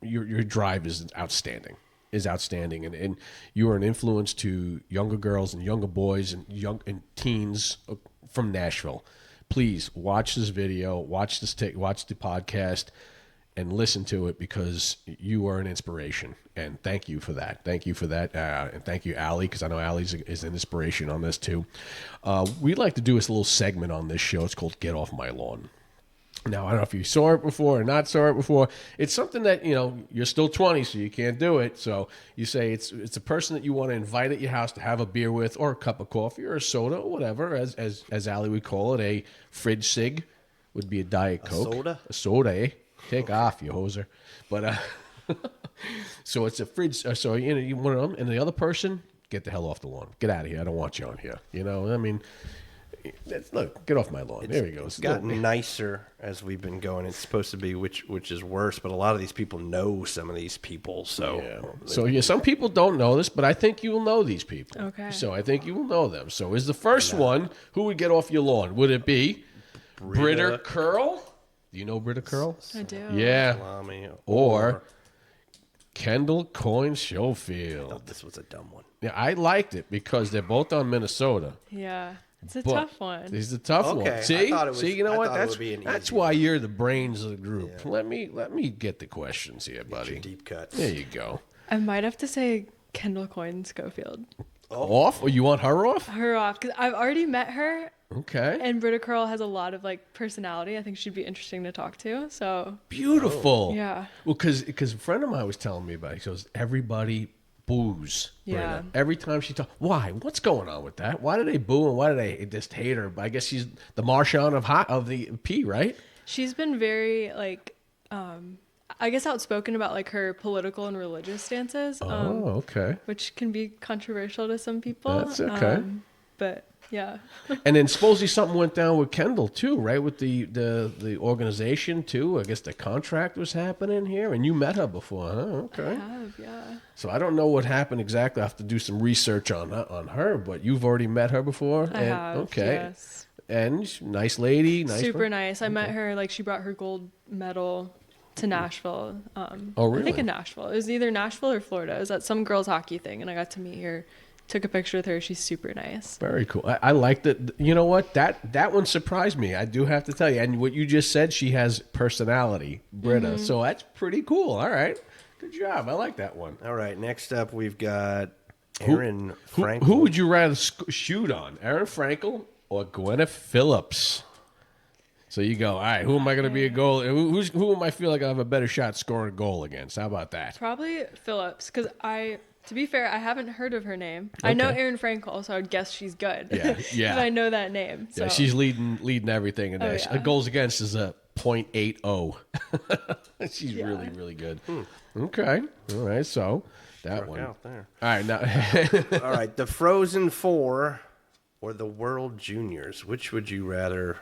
your drive is outstanding, and you are an influence to younger girls and younger boys and teens from Nashville. Please watch this video, watch the podcast, and listen to it, because you are an inspiration. And thank you for that. And thank you, Allie, because I know Allie is an inspiration on this too. We'd like to do this little segment on this show. It's called Get Off My Lawn. Now, I don't know if you saw it before or not saw it before. It's something that, you're still 20, so you can't do it. So you say it's a person that you want to invite at your house to have a beer with, or a cup of coffee, or a soda, or whatever, as Allie would call it. A fridge cig would be a Diet Coke. A soda, eh? Take off, you hoser. But so it's a fridge. So you one of them, and the other person, get the hell off the lawn. Get out of here. I don't want you on here. I mean. Look, get off my lawn. There he goes. It's gotten nicer as we've been going. It's supposed to be which is worse, but a lot of these people know some of these people. So some people don't know this, but I think you will know these people. Okay. So I think you will know them. So is the first one, who would get off your lawn? Would it be Britta Curl? Do you know Britta Curl? I do. Yeah. Salami, or Kendall Coyne Schofield. I thought this was a dumb one. Yeah, I liked it because they're both on Minnesota. Yeah. It's a tough one. It's a tough one. See, you know what? That's why you're the brains of the group. Yeah. Let me get the questions here, buddy. Get your deep cuts. There you go. I might have to say Kendall Coyne Schofield. Off? Or you want her off? Her off, because I've already met her. Okay. And Britta Curl has a lot of personality. I think she'd be interesting to talk to. So beautiful. Yeah. Well, because a friend of mine was telling me about it. He goes, everybody boos Britta. Yeah. Every time she talks. Why? What's going on with that? Why do they boo and why do they just hate her? But I guess she's the Marshawn of the P, right? She's been very I guess outspoken about her political and religious stances. Okay. Which can be controversial to some people. That's okay. But yeah. And then supposedly something went down with Kendall too, right? With the organization too. I guess the contract was happening here, and you met her before, huh? Okay. I have, yeah. So I don't know what happened exactly. I have to do some research on her, but you've already met her before. I have. Okay. Yes. And nice lady. Super nice. I met her. She brought her gold medal to Nashville. Oh, really? I think in Nashville. It was either Nashville or Florida. It was at some girls hockey thing, and I got to meet her. Took a picture with her. She's super nice. Very cool. I liked it. You know what? That one surprised me. I do have to tell you. And what you just said, she has personality, Britta. Mm-hmm. So that's pretty cool. All right. Good job. I like that one. All right. Next up, we've got Aaron Frankel. Who would you rather shoot on? Aaron Frankel or Gwyneth Phillips? So you go, all right, who am I going to be a goal? Who am I feel like I have a better shot scoring a goal against? How about that? Probably Phillips, because to be fair, I haven't heard of her name. I know Erin Frankel, so I would guess she's good. Yeah. But I know that name. So. Yeah, she's leading everything in this. Yeah. Goals against is a .80. She's really, really good. Okay. All right. So that one. Out there. All right. Now. All right. The Frozen Four or the World Juniors. Which would you rather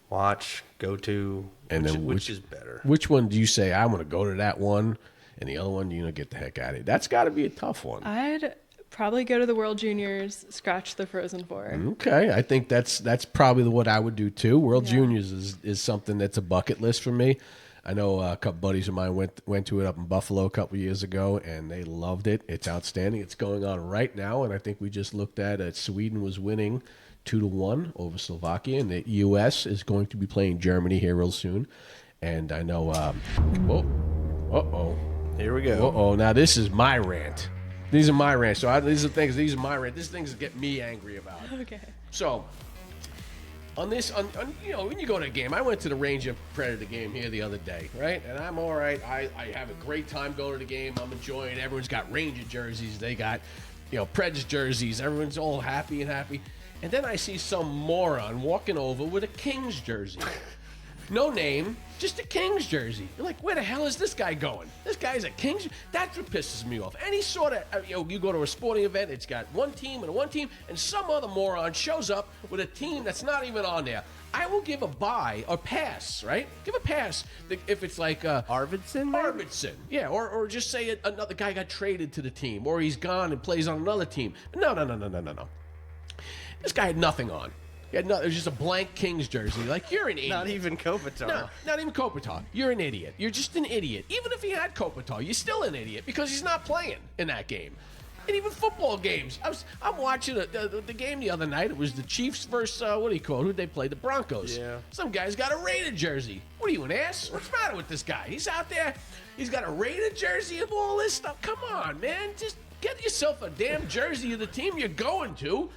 watch, go to, and which is better? Which one do you say, I want to go to that one, and the other one, get the heck out of it? That's got to be a tough one. I'd probably go to the World Juniors, scratch the Frozen Four. Okay, I think that's probably what I would do too. World Juniors is something that's a bucket list for me. I know a couple buddies of mine went to it up in Buffalo a couple years ago, and they loved it. It's outstanding. It's going on right now, and I think we just looked at it. Sweden was winning 2-1 over Slovakia, and the U.S. is going to be playing Germany here real soon. And I know, Here we go. Now this is my rant. These are my rants. So these are my rant. These things that get me angry about. Okay. So on when you go to a game, I went to the Ranger Predator game here the other day, right? And I'm all right. I have a great time going to the game. I'm enjoying it. Everyone's got Ranger jerseys. They got, Preds jerseys. Everyone's all happy. And then I see some moron walking over with a Kings jersey. No name, just a Kings jersey. You're like, where the hell is this guy going? This guy's a Kings. That's what pisses me off. Any sort of, you go to a sporting event, it's got one team, and some other moron shows up with a team that's not even on there. I will give a buy or pass, right? Give a pass if it's like Arvidsson, yeah, or just say another guy got traded to the team, or he's gone and plays on another team. No. This guy had nothing on. It was just a blank Kings jersey. Like, you're an idiot. Not even Kopitar. No, not even Kopitar. You're an idiot. You're just an idiot. Even if he had Kopitar, you're still an idiot because he's not playing in that game. And even football games. I'm watching the game the other night. It was the Chiefs versus, who'd they play? The Broncos. Yeah. Some guy's got a Raider jersey. What are you, an ass? What's the matter with this guy? He's out there. He's got a Raider jersey of all this stuff. Come on, man. Just get yourself a damn jersey of the team you're going to.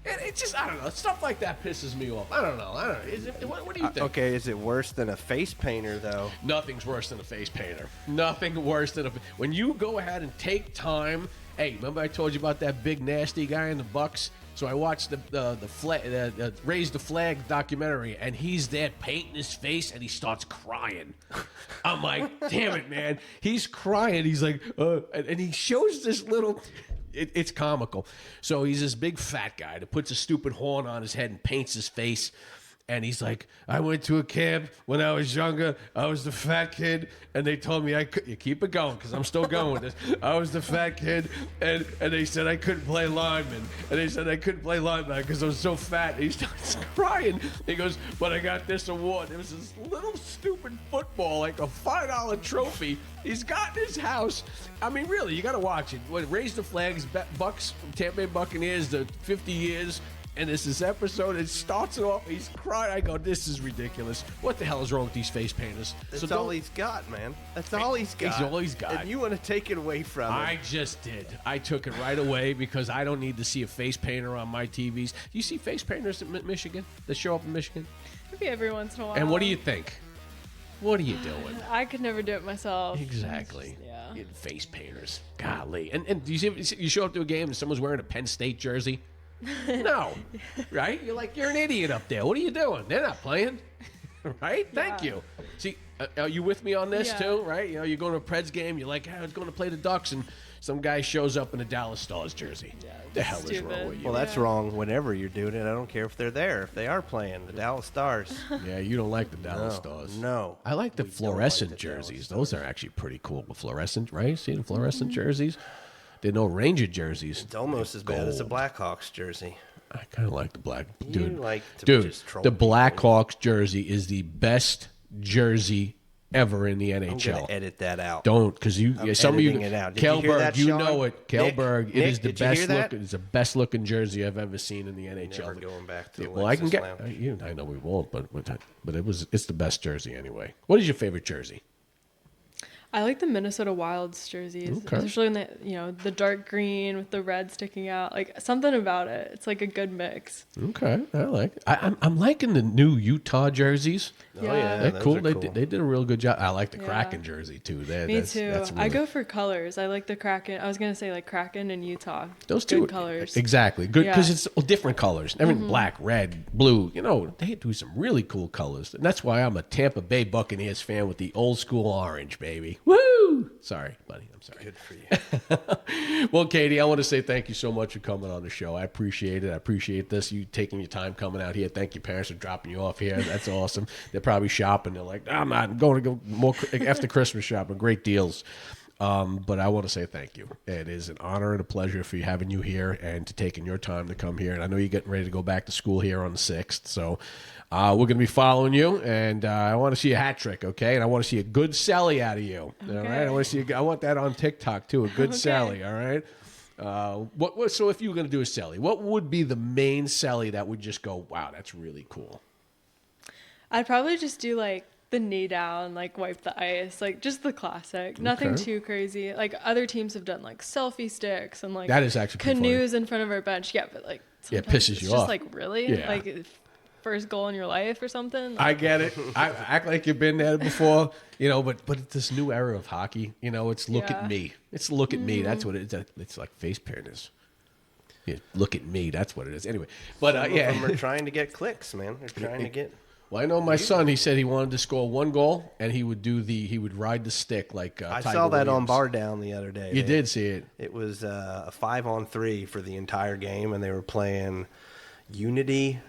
And it's just, I don't know. Stuff like that pisses me off. I don't know. What do you think? Okay, is it worse than a face painter, though? Nothing's worse than a face painter. Nothing worse than when you go ahead and take time. Hey, remember I told you about that big nasty guy in the Bucks? So I watched the Raise the Flag documentary, and he's there painting his face, and he starts crying. I'm like, damn it, man. He's crying. He's like, and he shows this little... It's comical. So he's this big fat guy that puts a stupid horn on his head and paints his face. And he's like, I went to a camp when I was younger. I was the fat kid. And they told me I could. You keep it going because I'm still going with this. I was the fat kid. And they said I couldn't play lineman. And they said I couldn't play lineman because I was so fat. And he starts crying. He goes, but I got this award. It was this little stupid football, like a $5 trophy. He's got in his house. I mean, really, you got to watch it. When Raise the Flags, Bucks, Tampa Bay Buccaneers, the 50 years. And this episode, it starts it off, he's crying. I go, this is ridiculous. What the hell is wrong with these face painters? That's all he's got, man. That's all he's got. He's all he's got. And you want to take it away from him. I just did. I took it right away because I don't need to see a face painter on my TVs. You see face painters in Michigan that show up in Michigan? Maybe every once in a while. And what do you think? What are you doing? I could never do it myself. Exactly. Yeah. You face painters. Golly. And do you show up to a game and someone's wearing a Penn State jersey? No, right? You're an idiot up there. What are you doing? They're not playing, right? Thank you. See, are you with me on this too? Right? You're going to a Preds game. You're like, I was going to play the Ducks, and some guy shows up in a Dallas Stars jersey. Yeah, what the hell is wrong with you? Well, that's wrong whenever you're doing it. I don't care if they're there. If they are playing the Dallas Stars. Yeah, you don't like the Dallas Stars. No. I like the fluorescent jerseys. Those are actually pretty cool. The fluorescent, right? See the fluorescent jerseys? They're no Ranger jerseys. It's almost as bad as a Blackhawks jersey. I kind of like the black. Dude, just troll the people. Blackhawks jersey is the best jersey ever in the NHL. I'm going to edit that out. Don't, because some of you, editing it out. Did you hear that, you Sean? know it. Kellberg, it is the did you hear best that? look. It's the best looking jersey I've ever seen in the NHL. Never going back to the well, I can get. Lounge. I know we won't, but it's the best jersey anyway. What is your favorite jersey? I like the Minnesota Wilds jerseys, Okay. especially in the dark green with the red sticking out. Like something about it. It's like a good mix. Okay, I like it. I'm liking the new Utah jerseys. Oh yeah, They're those cool. are They cool. did, they did a real good job. I like the Yeah. Kraken jersey too. Me too. That's I really, go for colors. I like the Kraken. I was gonna say like Kraken and Utah. those good two colors. exactly good because Yeah. it's different colors. Everything black, red, blue. You know, they do some really cool colors, and that's why I'm a Tampa Bay Buccaneers fan with the old school orange, baby. Woo! Sorry, buddy. I'm sorry. Good for you. Well, Katie, I want to say thank you so much for coming on the show. I appreciate it. I appreciate this. You taking your time coming out here. Thank your parents for dropping you off here. That's awesome. They're probably shopping. They're like, I'm not going to go more after Christmas shopping. Great deals. But I want to say thank you. It is an honor and a pleasure for you having you here and to taking your time to come here. And I know you're getting ready to go back to school here on the 6th. So we're going to be following you. And I want to see a hat trick, okay? And I want to see a good Sally out of you. Okay. All right? I want that on TikTok, too, a good Okay. Sally, all right? So if you were going to do a Sally, what would be the main Sally that would just go, wow, that's really cool? I'd probably just do like the knee down, like wipe the ice, like just the classic. Nothing Okay. too crazy. Like other teams have done like selfie sticks and like That is actually pretty funny. canoes in front of our bench. Yeah, but like Yeah, it sometimes pisses it's you just off. like really Yeah. like first goal in your life or something. I get it. I act like you've been there before, but it's this new era of hockey, it's look at Yeah. me. It's look at me. That's what it is. It's like face painters. Yeah, look at me. That's what it is. Anyway, but Some of yeah. them are trying to get clicks, man. They're trying to get. Well, I know my son. He said he wanted to score one goal, and he would ride the stick like. I Tiger saw that on Williams. Bar Down the other day. You did see it. It was a 5-on-3 for the entire game, and they were playing Unity,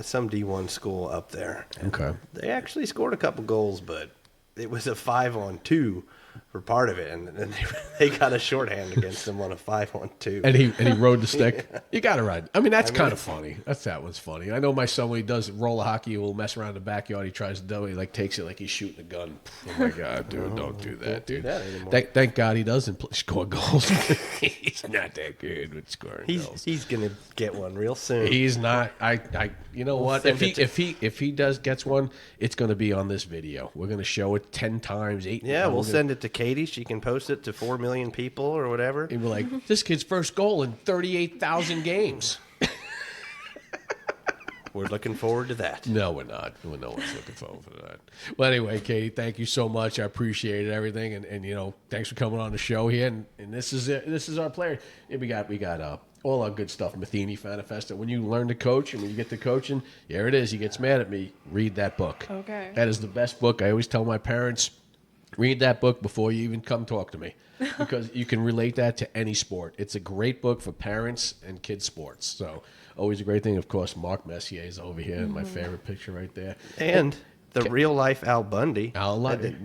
some D1 school up there. And Okay. they actually scored a couple goals, but it was a 5-on-2 for part of it, and then they got a shorthand against them on a 5-on-2. And he rode the stick. You got to ride. I mean, that's kind of funny. That was funny. I know my son when he does roller hockey, he will mess around in the backyard. He tries to do it. He like takes it like he's shooting a gun. Oh my god, dude! Don't do that, dude. that anymore. Thank God he doesn't score goals. He's not that good with scoring goals. He's gonna get one real soon. He's not. You know what? send it If he gets one, it's going to be on this video. We're going to show it 10 times, 8. Yeah, we'll send it to Katie. She can post it to 4 million people or whatever. And we're like, this kid's first goal in 38,000 games. We're looking forward to that. No, we're not. Well, no one's looking forward to that. Well, anyway, Katie, thank you so much. I appreciate everything, and thanks for coming on the show here. And this is it. This is our player. And we got all our good stuff. Matheny Manifesto. When you learn to coach and when you get to coaching, here it is. He gets mad at me. Read that book. Okay. That is the best book. I always tell my parents, read that book before you even come talk to me, because you can relate that to any sport. It's a great book for parents and kids sports. So always a great thing. Of course, Mark Messier is over here in my favorite picture right there. And the real life Al Bundy. Al Bundy.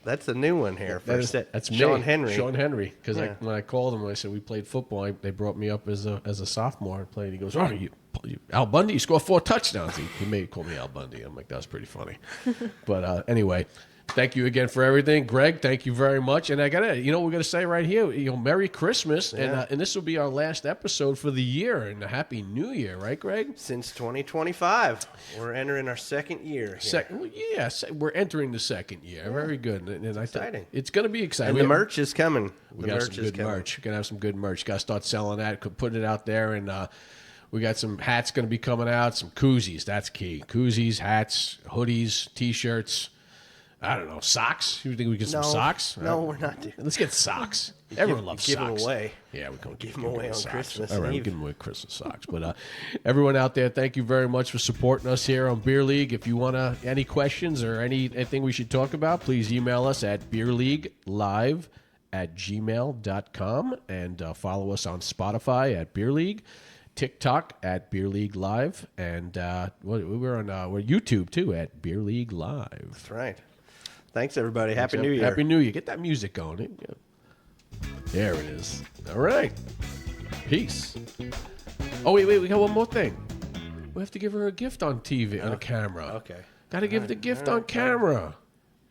That's a new one here. That's me. Sean Henry. Sean Henry. Because Yeah. when I called him, I said we played football. They brought me up as a sophomore and played. He goes, "Oh, you Al Bundy? You scored 4 touchdowns." He made call me Al Bundy. I'm like, that's pretty funny. But anyway. Thank you again for everything, Greg. Thank you very much. And I got to, we're going to say right here, Merry Christmas, Yeah. and this will be our last episode for the year, and a Happy New Year, right, Greg? Since 2025, we're entering our second year. Here. We're entering the second year. Very good, and I think Exciting. it's going to be exciting. And the merch is coming. We The got merch some is good coming. merch. We're gonna have some good merch. Got to start selling that. Could put it out there, and we got some hats going to be coming out. Some koozies. That's key. Koozies, hats, hoodies, T-shirts. I don't know, socks. You think we get some socks? No, we're not doing. Let's get socks. Everyone loves give socks. them away. Yeah, we're going to Give them away on socks. Christmas All right, we'll Eve. give them away Christmas socks. But everyone out there, thank you very much for supporting us here on Beer League. If you want any questions or anything we should talk about, please email us at beerleaguelive@gmail.com and follow us on Spotify at Beer League, TikTok at Beer League Live, and we're YouTube too at Beer League Live. That's right. Thanks, everybody. Happy New Year. Happy New Year. Get that music going. There it is. All right. Peace. Oh, wait. We got one more thing. We have to give her a gift on TV, on a camera. Okay. Got to give the gift on camera.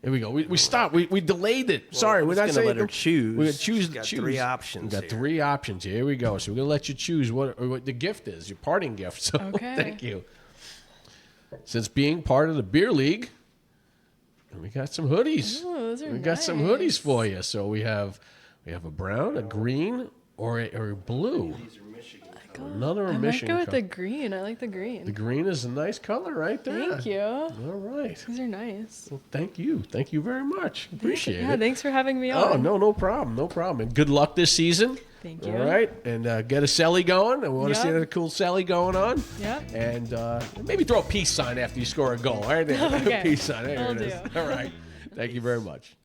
Here we go. We stopped. We delayed it. Sorry, we're not gonna saying let her choose. We're gonna choose. She's got choose. 3 options We got here. 3 options. Here we go. So we're gonna let you choose what the gift is. Your parting gift. So Okay. thank you. Since being part of the Beer League, we got some hoodies. Oh, those are We got some hoodies nice. for you. So we have a brown, a green, or a blue. These are Michigan. Another I might emission. go with the green. I like the green. The green is a nice color right there. Thank you. All right. These are nice. Well, thank you. Thank you very much. Appreciate Yeah, it. thanks for having me on. Oh, no problem. No problem. And good luck this season. Thank you. All right. And get a celly going. And we want to see Yep. that cool celly going on. Yep. And maybe throw a peace sign after you score a goal. All right. There. Okay. Peace sign. There Will it is. do. All right. Thank you very much.